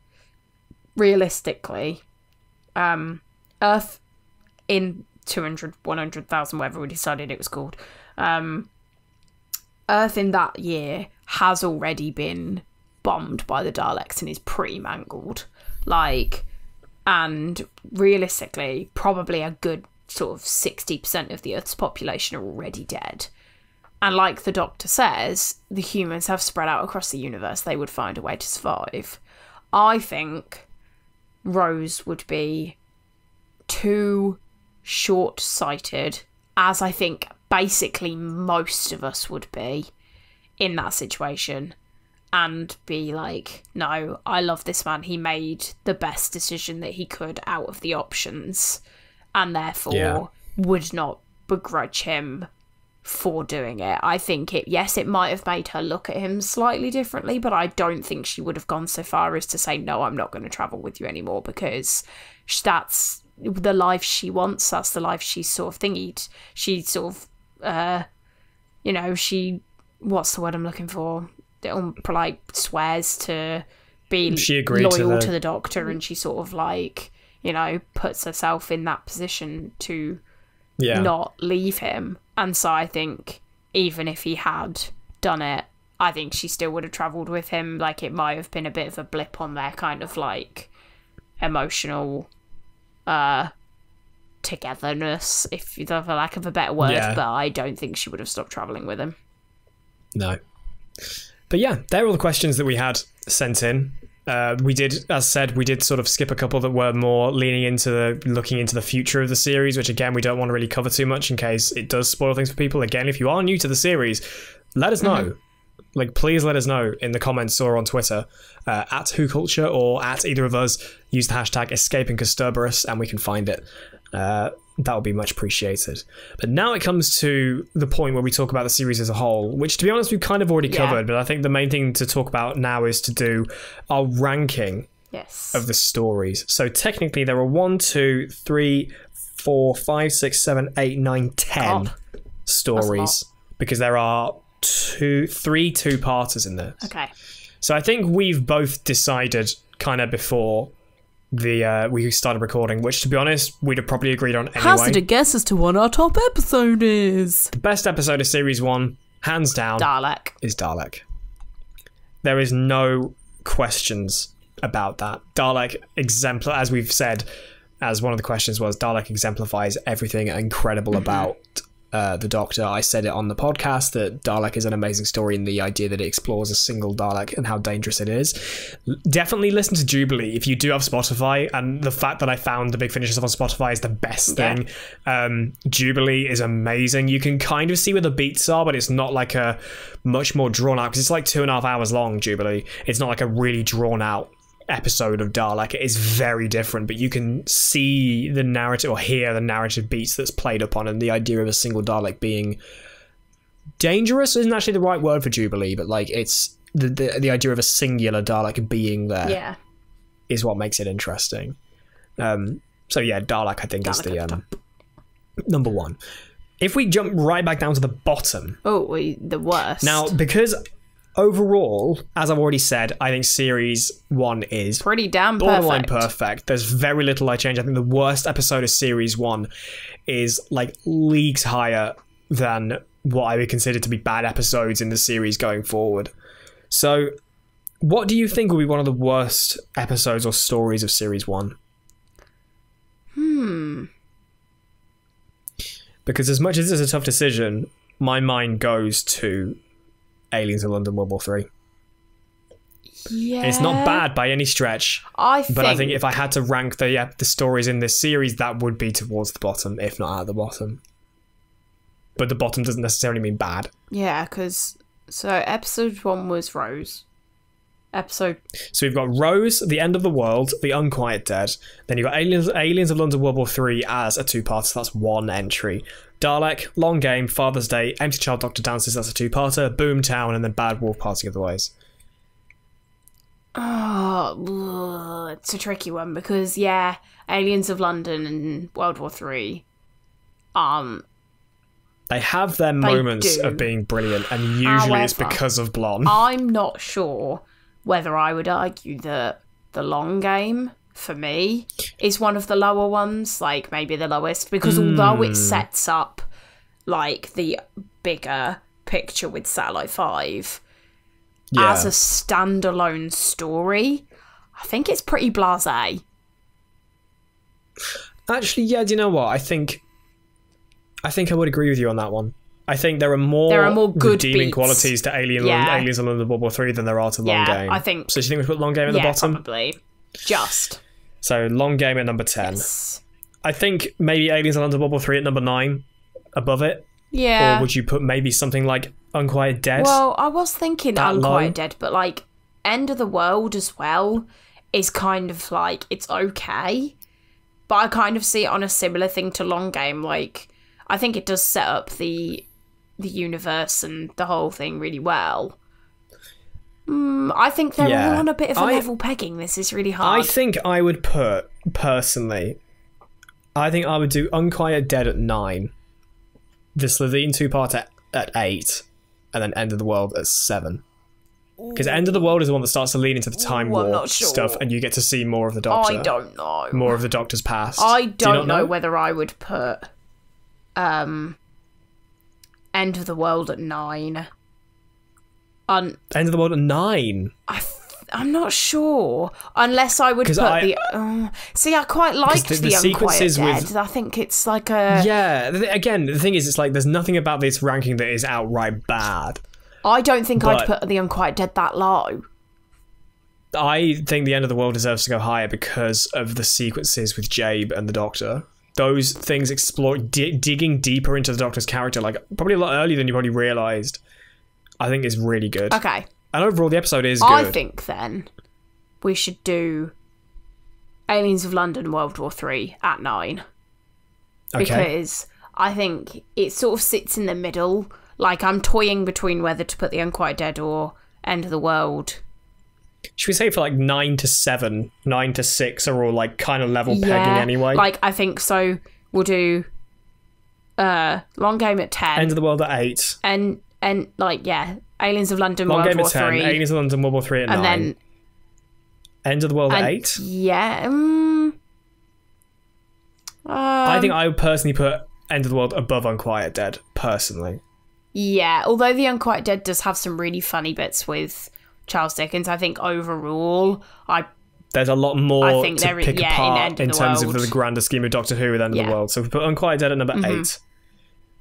realistically, Earth in 200, 100,000, whatever we decided it was called, Earth in that year has already been bombed by the Daleks and is pretty mangled. And realistically, probably a good sort of 60% of the Earth's population are already dead. And like the Doctor says, the humans have spread out across the universe. They would find a way to survive. I think Rose would be too short-sighted, as I think basically most of us would be in that situation, and be like, no, I love this man. He made the best decision that he could out of the options, and therefore would not begrudge him for doing it. I think it might have made her look at him slightly differently, but I don't think she would have gone so far as to say, no, I'm not going to travel with you anymore, because that's the life she wants. That's the life she's sort of thingied. She sort of, she, what's the word I'm looking for? Like swears to be loyal to the Doctor, and she sort of like, puts herself in that position to not leave him. And so I think even if he had done it, I think she still would have travelled with him. Like, it might have been a bit of a blip on their kind of like emotional togetherness, if for lack of a better word, but I don't think she would have stopped travelling with him. No. But yeah, they're all the questions that we had sent in. We did, as said, we did sort of skip a couple that were more looking into the future of the series, which again, we don't want to really cover too much in case it does spoil things for people. Again, if you are new to the series, let us know. Like, please let us know in the comments or on Twitter, at WhoCulture or at either of us. Use the hashtag #EscapingKasterborous and we can find it. That would be much appreciated. But now it comes to the point where we talk about the series as a whole, which, to be honest, we've kind of already covered. But I think the main thing to talk about now is to do our ranking of the stories. So technically, there are 1, 2, 3, 4, 5, 6, 7, 8, 9, 10 stories, because there are 3 two-parters in there. Okay. So I think we've both decided kind of before we started recording, which, to be honest, we'd have probably agreed on anyway. Hazard a guess as to what our top episode is. The best episode of Series 1, hands down, is Dalek. There is no questions about that. Dalek as we've said, as one of the questions was, Dalek exemplifies everything incredible about the Doctor. I said it on the podcast that Dalek is an amazing story, and the idea that it explores a single Dalek and how dangerous it is. Definitely listen to Jubilee if you do have Spotify, and the fact that I found the Big Finish stuff on Spotify is the best thing. Jubilee is amazing. You can kind of see where the beats are, but it's not like a much more drawn out, because it's like 2.5 hours long, Jubilee. It's not like a really drawn out episode of Dalek. It is very different, but you can see the narrative or hear the narrative beats that's played upon, and the idea of a single Dalek being dangerous isn't actually the right word for Jubilee, but like it's the idea of a singular Dalek being there is what makes it interesting. So yeah, Dalek I think is the Dalek number one. If we jump right back down to the bottom. Oh, the worst. Now, because overall, as I've already said, I think series 1 is pretty damn borderline perfect. There's very little I change. I think the worst episode of series 1 is like leagues higher than what I would consider to be bad episodes in the series going forward. So, what do you think will be one of the worst episodes or stories of series 1? Because as much as it's a tough decision, my mind goes to Aliens of London World War 3. Yeah. It's not bad by any stretch. But I think if I had to rank the stories in this series, that would be towards the bottom, if not at the bottom. But the bottom doesn't necessarily mean bad. Yeah, because... So, episode 1 was Rose. So we've got Rose, The End of the World, The Unquiet Dead. Then you've got Aliens of London World War 3 as a two-parter, so that's one entry. Dalek, Long Game, Father's Day, Empty Child, Dr. Dances, that's a two-parter. Boomtown, and then Bad Wolf, Parting of the Ways. Oh, it's a tricky one because, yeah, Aliens of London and World War 3, they have their moments of being brilliant, and usually However, it's because of Blonde. I'm not sure whether I would argue that the Long Game, for me, is one of the lower ones, like maybe the lowest, because although it sets up like the bigger picture with Satellite 5 as a standalone story, I think it's pretty blasé. Actually, yeah, do you know what? I think I would agree with you on that one. I think there are more good redeeming beats. Qualities to Aliens of London World War 3 than there are to Long Game. I think. So do you think we put Long Game at the bottom? Probably. Just. So Long Game at number 10. Yes. I think maybe Aliens of London World War 3 at number 9, above it. Yeah. Or would you put maybe something like Unquiet Dead? Well, I was thinking Unquiet Dead, but like End of the World as well is kind of like, it's okay. But I kind of see it on a similar thing to Long Game. Like, I think it does set up the universe and the whole thing really well. I think they're all on a bit of a level pegging. This is really hard. I think I would put, personally, I think I would do Unquiet Dead at 9, the Slovene two-parter at 8, and then End of the World at 7. Because End of the World is the one that starts to lean into the Time War stuff, and you get to see more of the Doctor. I don't know. More of the Doctor's past. I don't know whether I would put End of the World at 9. End of the World at 9? I'm not sure. Unless I would put see, I quite liked the Unquiet Dead. I think it's like a... Yeah, again, the thing is, it's like there's nothing about this ranking that is outright bad. I don't think I'd put the Unquiet Dead that low. I think the End of the World deserves to go higher because of the sequences with Jabe and the Doctor. Those things explore digging deeper into the Doctor's character, like probably a lot earlier than you probably realised, I think is really good. Okay. And overall, the episode is good. I think then we should do Aliens of London World War 3 at 9. Okay. Because I think it sort of sits in the middle. Like, I'm toying between whether to put the Unquiet Dead or End of the World. Should we say for like 9 to 7, 9 to 6 are all like kind of level pegging anyway? Like, I think so. We'll do Long Game at 10. End of the World at 8. And like, yeah, Aliens of London Long World Game War at 10, 3. Aliens of London World War 3 at 9. And then End of the World at 8. Yeah. I think I would personally put End of the World above Unquiet Dead, personally. Yeah, although the Unquiet Dead does have some really funny bits with Charles Dickens, I think overall, there's a lot more to pick apart in terms of the grander scheme of Doctor Who with End of the World. So if we put Unquiet Dead at number 8,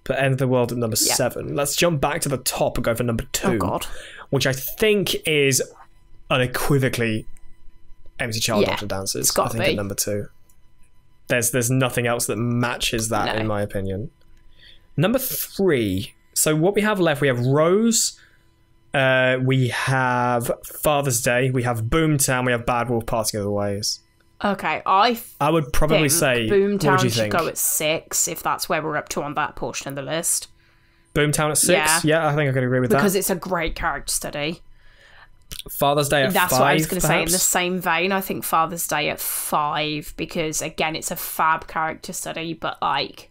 put End of the World at number 7. Let's jump back to the top and go for number 2, which I think is unequivocally Empty Child, Dr. Dances. I think at number 2. There's nothing else that matches that, in my opinion. Number 3. So what we have left, we have Rose, we have Father's Day, we have Boomtown, we have Bad Wolf, Parting of the Ways. Okay, I would probably say Boomtown should go at 6 if that's where we're up to on that portion of the list. Boomtown at 6? Yeah, I think I could agree with that. Because it's a great character study. Father's Day at 5, That's what I was going to say. In perhaps? the same vein, I think Father's Day at 5, because again, it's a fab character study, but like,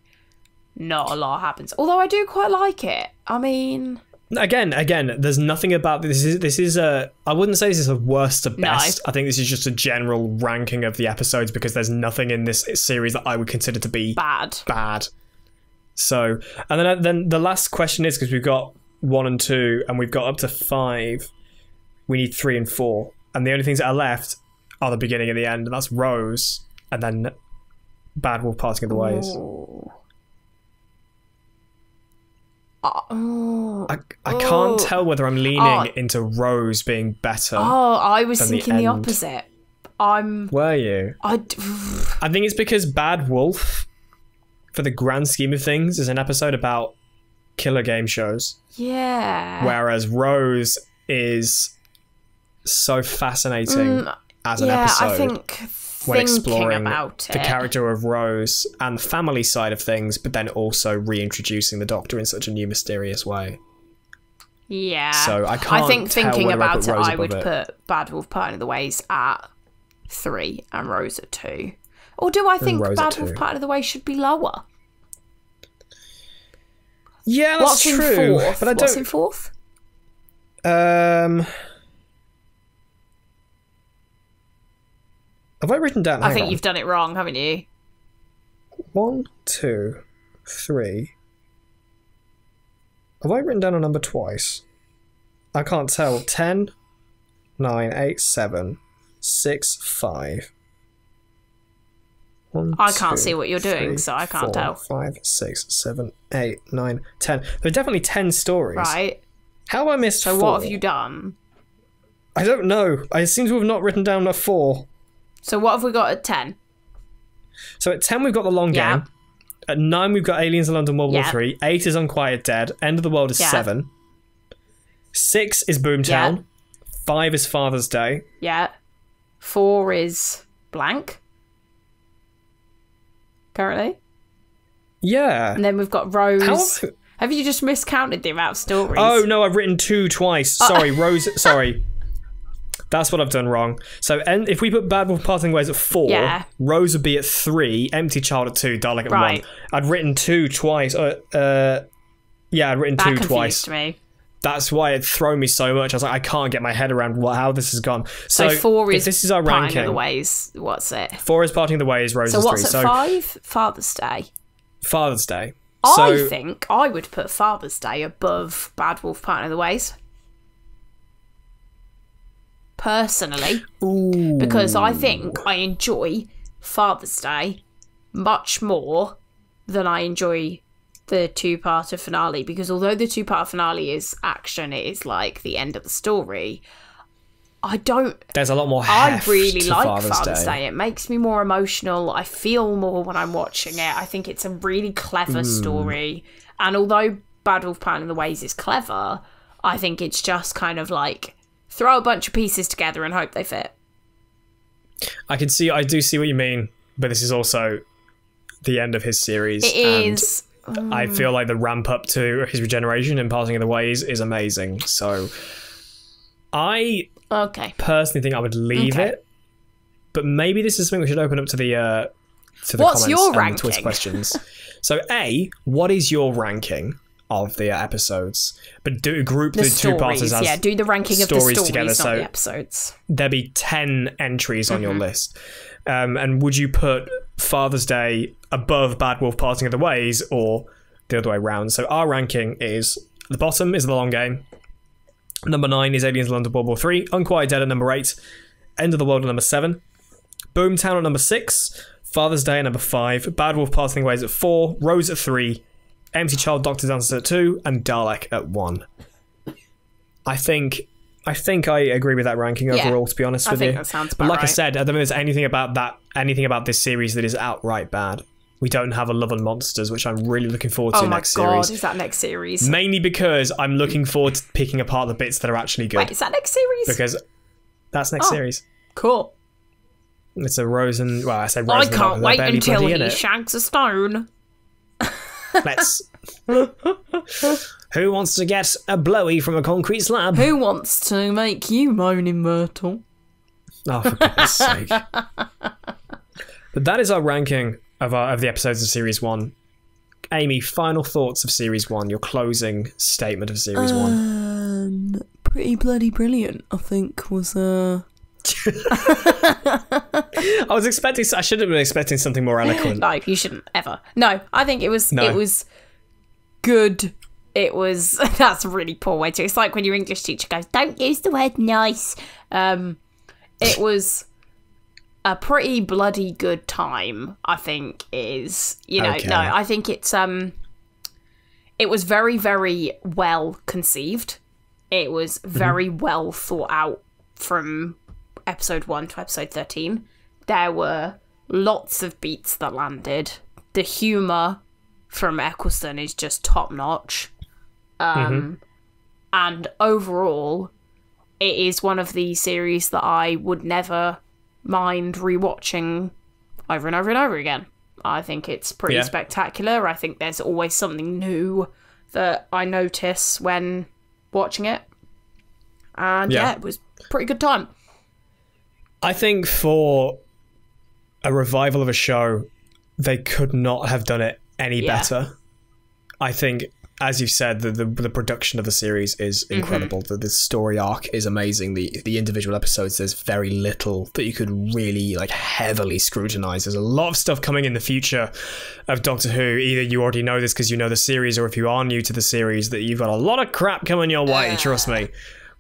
not a lot happens. Although I do quite like it. I mean, Again, there's nothing about this. This is a. I wouldn't say this is a worst to best. I think this is just a general ranking of the episodes because there's nothing in this series that I would consider to be bad. So, and then the last question is, because we've got 1 and 2, and we've got up to 5. We need 3 and 4, and the only things that are left are the beginning and the end, and that's Rose, and then Bad Wolf Parting of the Ways. I can't tell whether I'm leaning into Rose being better. I was thinking the opposite. Were you? I think it's because Bad Wolf, for the grand scheme of things, is an episode about killer game shows. Yeah. Whereas Rose is so fascinating as an episode. I think when exploring about the character of Rose and the family side of things, but then also reintroducing the Doctor in such a new, mysterious way. Yeah. So I can't. I think thinking about it, I would put Bad Wolf Parting of the Ways at 3 and Rose at 2. Or do I think Bad Wolf Parting of the Ways should be lower? Yeah, that's true. In fourth? But what's in fourth? Have I written down? I think you've done it wrong, haven't you? 1, 2, 3. Have I written down a number twice? I can't tell. 10, 9, 8, 7, 6, 5. 1, I can't see what you're doing, so I can't tell. 5, 6, 7, 8, 9, 10. There are definitely 10 stories. Right. How have I missed 4? So what have you done? I don't know. I seem to have not written down a 4. So what have we got at 10? So at 10 we've got The Long Game. At 9 we've got Aliens in London World War 3. 8 is Unquiet Dead. End of the World is 7. 6 is Boomtown. 5 is Father's Day. 4 is blank. Currently. And then we've got Rose. Have you just miscounted the amount of stories? Oh no, I've written 2 twice. Sorry, Rose. Sorry. That's what I've done wrong. So if we put Bad Wolf Parting Ways at 4, Rose would be at 3, Empty Child at 2, Dalek at 1. I'd written 2 twice. I'd written 2 twice. Me. That's why it thrown me so much. I was like, I can't get my head around how this has gone. So 4 is this is our ranking. Parting of the Ways. What's it? 4 is Parting of the Ways, Rose is 3. So what's at 5? Father's Day. Father's Day. I think I would put Father's Day above Bad Wolf Parting of the Ways. Personally. Ooh. Because I think I enjoy Father's Day much more than I enjoy the 2-parter finale, because although the 2-part finale is action, it is like the end of the story. There's a lot more heft. I really to like Father's Day. It makes me more emotional. I feel more when I'm watching it. I think it's a really clever story. And although Bad Wolf Parting of the Ways is clever, I think it's just kind of like throw a bunch of pieces together and hope they fit. I do see what you mean, but this is also the end of his series. It is. I feel like the ramp up to his regeneration and Parting of the Ways is amazing. So I personally think I would leave it, but maybe this is something we should open up to the What's comments your and ranking? the Twitter questions. So what is your ranking of the episodes? But group the stories, 2-parters as do the ranking of the stories together, not so the episodes. There'll be 10 entries on your list. And would you put Father's Day above Bad Wolf Parting of the Ways or the other way around? So our ranking is, the bottom is The Long Game. Number 9 is Aliens in London World War 3. Unquiet Dead at number 8. End of the World at number 7. Boomtown at number 6. Father's Day at number 5. Bad Wolf Parting of the Ways at 4. Rose at 3. Empty Child Doctor Dances at 2. And Dalek at 1. I think I agree with that ranking overall, to be honest with you. I think that sounds about But like right. I said, I don't think there's anything about this series that is outright bad. We don't have a Love and Monsters, which I'm really looking forward to next series. Oh my god, is that next series? Mainly because I'm looking forward to picking apart the bits that are actually good. Wait, is that next series? Because that's next series. Cool. It's a Rose and... Well, I say Rose and I can't wait until he it. shanks a stone. Let's... Who wants to get a blowy from a concrete slab? Who wants to make you Moaning Myrtle? Oh, for goodness sake. But that is our ranking of the episodes of Series 1. Amy, final thoughts of Series 1, your closing statement of Series 1. Pretty bloody brilliant, I think, was... I shouldn't have been expecting something more eloquent. No, you shouldn't, ever. No, I think it was good. It was... That's a really poor way to... It's like when your English teacher goes, don't use the word nice. It was... a pretty bloody good time, I think, is, Okay. No, I think it's, it was very, very well conceived. It was very well thought out from episode 1 to episode 13. There were lots of beats that landed. The humour from Eccleston is just top notch. And overall, it is one of the series that I would never mind rewatching over and over and over again. I think it's pretty spectacular. I think there's always something new that I notice when watching it. And it was a pretty good time. I think for a revival of a show, they could not have done it any better. I think, as you said, the production of the series is incredible. The story arc is amazing. The individual episodes, there's very little that you could really heavily scrutinize. There's a lot of stuff coming in the future of Doctor Who. Either you already know this because you know the series, or if you are new to the series, that you've got a lot of crap coming your way. Trust me.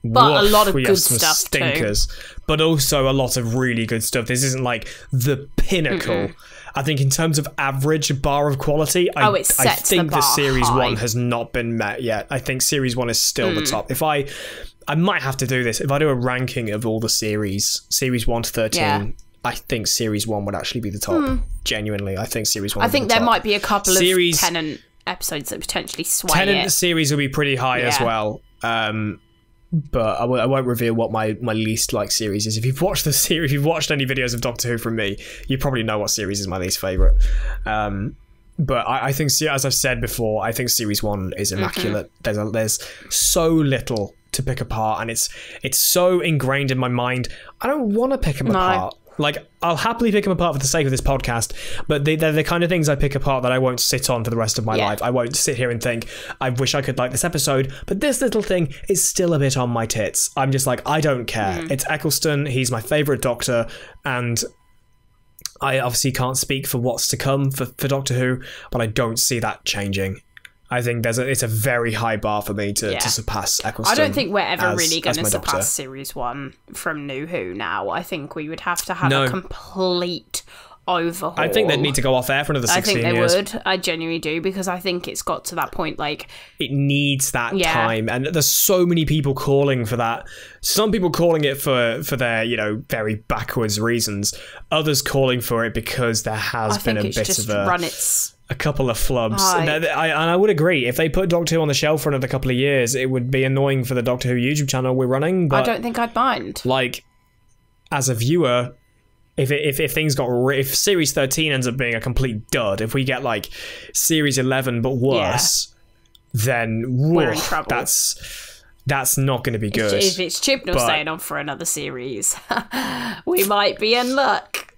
But a lot of we good have some stuff stinkers, but also a lot of really good stuff. This isn't like the pinnacle. I think in terms of average bar of quality, I think the Series 1 has not been met yet. I think Series 1 is still the top. If I might have to do this. If I do a ranking of all the series 1 to 13, I think Series 1 would actually be the top. Genuinely, I think Series 1 I think there top. might be a couple of Tennant episodes that potentially sway Tennant it. series will be pretty high as well. But I won't reveal what my least liked series is. If you've watched the series, if you've watched any videos of Doctor Who from me, you probably know what series is my least favourite. But I think, as I've said before, I think Series 1 is immaculate. There's so little to pick apart, and it's so ingrained in my mind. I don't want to pick them apart. I'll happily pick them apart for the sake of this podcast, but they're the kind of things I pick apart that I won't sit on for the rest of my life. I won't sit here and think, I wish I could like this episode, but this little thing is still a bit on my tits. I'm just like, I don't care. It's Eccleston, he's my favourite Doctor, and I obviously can't speak for what's to come for Doctor Who, but I don't see that changing. I think it's a very high bar for me to surpass Eccleston. I don't think we're ever really going to surpass Series 1 from New Who now. I think we would have to have a complete overhaul. I think they'd need to go off air for another 16 years. I think they would. I genuinely do, because I think it's got to that point, it needs that time, and there's so many people calling for that. Some people calling it for their, very backwards reasons. Others calling for it because there has been a bit of a couple of flubs. And I would agree. If they put Doctor Who on the shelf for another couple of years, it would be annoying for the Doctor Who YouTube channel we're running. But I don't think I'd mind. As a viewer, if Series 13 ends up being a complete dud, if we get Series 11 but worse, then we're in trouble. That's not going to be good. If it's Chibnall staying on for another series, we might be in luck.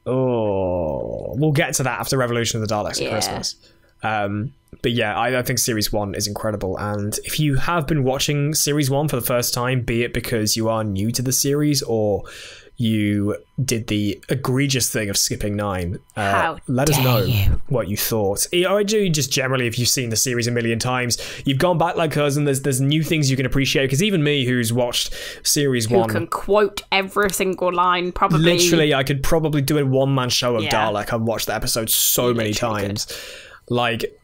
Oh, we'll get to that after Revolution of the Daleks at Christmas. But yeah, I think Series 1 is incredible. And if you have been watching Series 1 for the first time, be it because you are new to the series or you did the egregious thing of skipping 9, let us know what you thought. I do just generally, if you've seen the series a million times, you've gone back like us, and there's new things you can appreciate, because even me, who's watched Series 1, can quote every single line, probably. Literally, I could probably do a one-man show of Dalek. I've watched the episode so many times.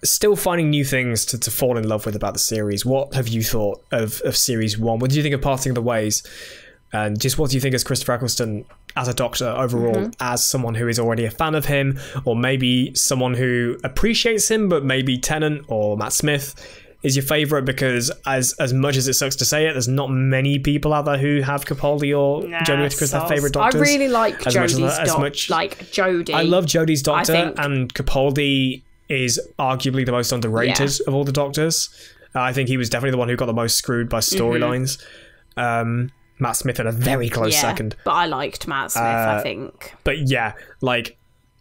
Still finding new things to fall in love with about the series. What have you thought of Series 1? What do you think of Parting of the Ways? And just what do you think as Christopher Eccleston as a Doctor overall, as someone who is already a fan of him, or maybe someone who appreciates him, but maybe Tennant or Matt Smith is your favourite? Because as much as it sucks to say it, there's not many people out there who have Capaldi or Jodie Whittaker as their favourite Doctors. I really like Jodie's Jodie. I love Jodie's Doctor, and Capaldi is arguably the most underrated of all the Doctors. I think he was definitely the one who got the most screwed by storylines. Matt Smith in a very close second. But I liked Matt Smith, I think. But yeah, like,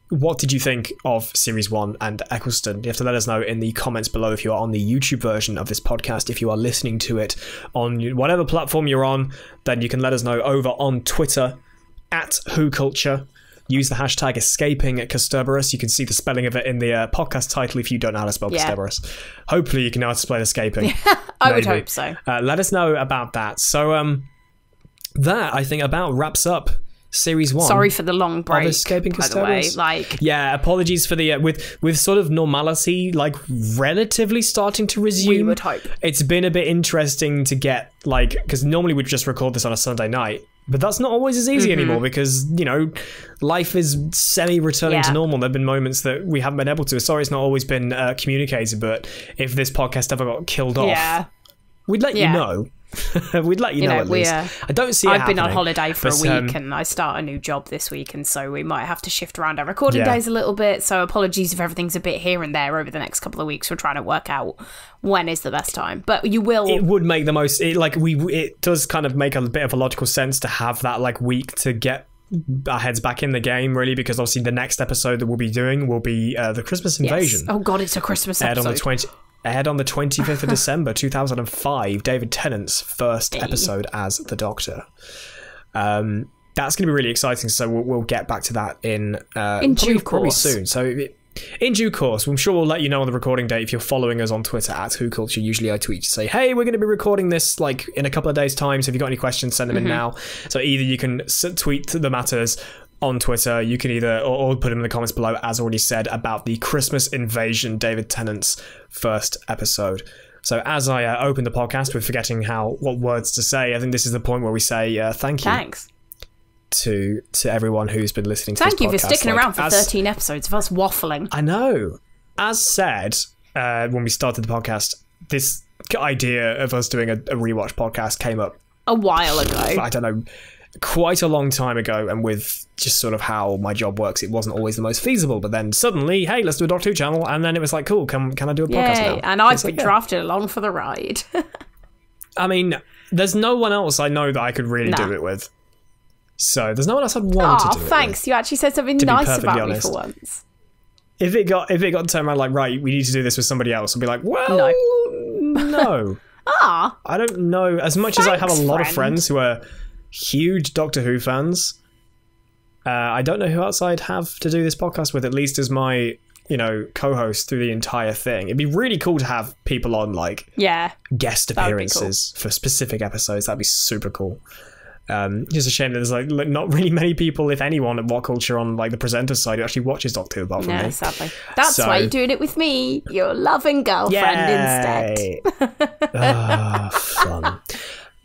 what did you think of Series 1 and Eccleston? You have to let us know in the comments below if you are on the YouTube version of this podcast. If you are listening to it on whatever platform you're on, then you can let us know over on Twitter, @WhoCulture. Use the hashtag escaping at Kasterborous. You can see the spelling of it in the podcast title if you don't know how to spell Kasterborous. Hopefully you can know how to spell escaping. I would hope so. Let us know about that. So that, I think, about wraps up Series 1. Sorry for the long break, Escaping by the way. Like, yeah, apologies for the with sort of normality like relatively starting to resume. We would hope. It's been a bit interesting to get, like, because normally we'd just record this on a Sunday night, but that's not always as easy anymore because, you know, life is semi-returning to normal. There have been moments that we haven't been able to. Sorry it's not always been communicated, but if this podcast ever got killed off, we'd let you know. We'd let you know at least. I don't see it I've been on happening, holiday for a week and I start a new job this week, and so we might have to shift around our recording days a little bit, so apologies if everything's a bit here and there over the next couple of weeks. We're trying to work out when is the best time, but you will. It would make the most, it does kind of make a bit of a logical sense to have that like week to get our heads back in the game, really, because obviously the next episode that we'll be doing will be the Christmas Invasion. Oh god, it's a Christmas episode. Aired on the 25th of December 2005, David Tennant's first episode as the Doctor. That's going to be really exciting, so we'll get back to that in due course. Probably soon. So in due course, I'm sure we'll let you know on the recording date if you're following us on Twitter @WhoCulture. Usually I tweet to say, hey, we're going to be recording this like in a couple of days' time, so if you've got any questions, send them in now. So either you can tweet the matters on Twitter, you can either or put them in the comments below, as already said, about the Christmas Invasion, David Tennant's first episode. So as I open the podcast with forgetting what words to say, I think this is the point where we say thank you. Thanks to everyone who's been listening to this podcast. Thank you for sticking around for 13 episodes of us waffling. I know. As said, when we started the podcast, this idea of us doing a rewatch podcast came up a while ago. I don't know, quite a long time ago, and with just sort of how my job works, it wasn't always the most feasible. But then suddenly, hey, let's do a Doctor Who channel, and then it was like, cool, can I do a podcast now? And I've been drafted along for the ride. I mean, there's no one else I know that I could really do it with. So there's no one else I'd want to do it thanks. with. You actually said something nice about me for once. If it got turned around like, right, we need to do this with somebody else, I'd be like, well, no. I don't know. As much as I have a lot of friends who are huge Doctor Who fans, I don't know who else I'd have to do this podcast with, at least as my, co-host through the entire thing. It'd be really cool to have people on, like, guest appearances for specific episodes. That'd be super cool. Just a shame that there's like not really many people, if anyone, at What Culture on like the presenter side who actually watches Doctor Who apart from me. Sadly. That's why you're doing it with me, your loving girlfriend instead. Fun.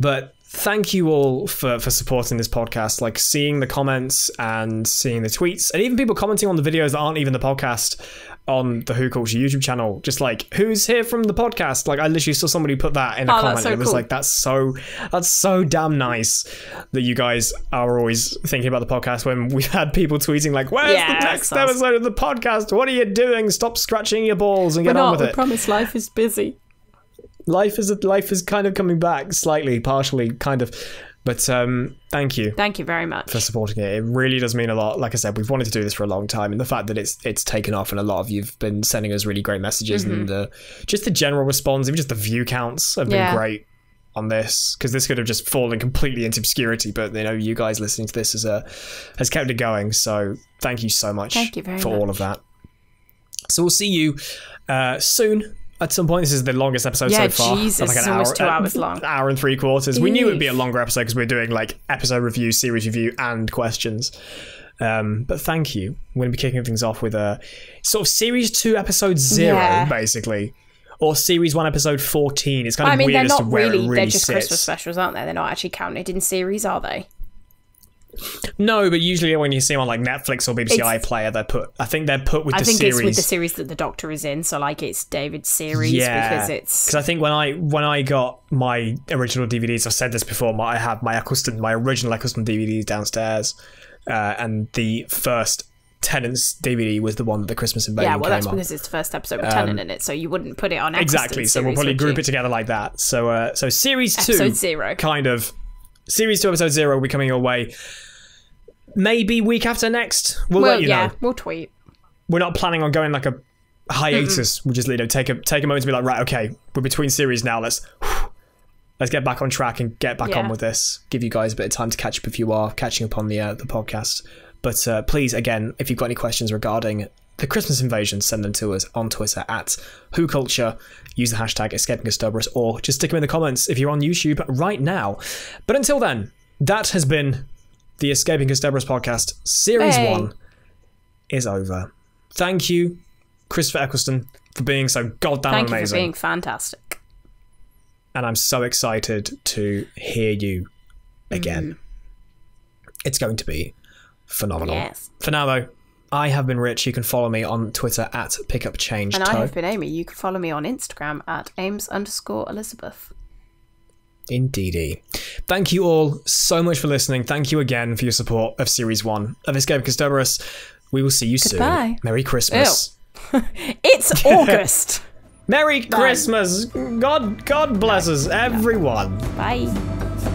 But thank you all for supporting this podcast, like seeing the comments and seeing the tweets, and even people commenting on the videos that aren't even the podcast on the Who Culture YouTube channel, just like, who's here from the podcast? Like, I literally saw somebody put that in a comment. So it was cool. Like, that's so damn nice that you guys are always thinking about the podcast when we've had people tweeting like, where's the next episode of the podcast? What are you doing? Stop scratching your balls and get on with it. I promise life is busy. Life is kind of coming back slightly, partially, kind of. But thank you. Thank you very much for supporting it. It really does mean a lot. Like I said, we've wanted to do this for a long time, and the fact that it's taken off, and a lot of you've been sending us really great messages, and just the general response, even just the view counts have been great on this, because this could have just fallen completely into obscurity, but you guys listening to this has kept it going. So thank you so much. Thank you very much for all of that. So we'll see you soon. At some point, this is the longest episode so far. Jesus, like it's almost 2 hours long. An hour and 3/4. We knew it would be a longer episode because we're doing like episode review, series review, and questions. But thank you. We're going to be kicking things off with a sort of series 2, episode 0, basically. Or series 1, episode 14. It's kind of weird as to where it really they're just sits. Christmas specials, aren't they? They're not actually counted in series, are they? No, but usually when you see them on like Netflix or BBC iPlayer, they're put with the series. I think it's with the series that the Doctor is in, so like it's David's series because it's. Because I think when I got my original DVDs, I've said this before, I have my original Eccleston DVDs downstairs, and the first Tennant's DVD was the one that the Christmas Invasion came on. Yeah, well, that's because it's the first episode with Tennant in it, so you wouldn't put it on exactly. So we'll probably group it together like that. So series 2, episode 0, kind of. Series 2, episode 0 will be coming your way. Maybe week after next. We'll let you know. We'll tweet. We're not planning on going like a hiatus. We'll just take a moment to be like, right, okay, we're between series now. Let's get back on track and get back on with this. Give you guys a bit of time to catch up if you are catching up on the podcast. But please, again, if you've got any questions regarding the Christmas Invasion, send them to us on Twitter at WhoCulture. Use the hashtag Escaping Kasterborous, or just stick them in the comments if you're on YouTube right now. But until then, that has been the Escaping Kasterborous podcast. Series 1 is over. Thank you, Christopher Eccleston, for being so goddamn amazing. Thank you for being fantastic. And I'm so excited to hear you again. It's going to be phenomenal. Yes. For now, though, I have been Rich. You can follow me on Twitter at PickupChangeToe. And I have been Amy. You can follow me on Instagram at Ames_Elizabeth. Indeedy. Thank you all so much for listening. Thank you again for your support of Series 1 of Escaping Kasterborous. We will see you soon. Merry Christmas. It's August. Merry Christmas. God bless us, everyone. Bye.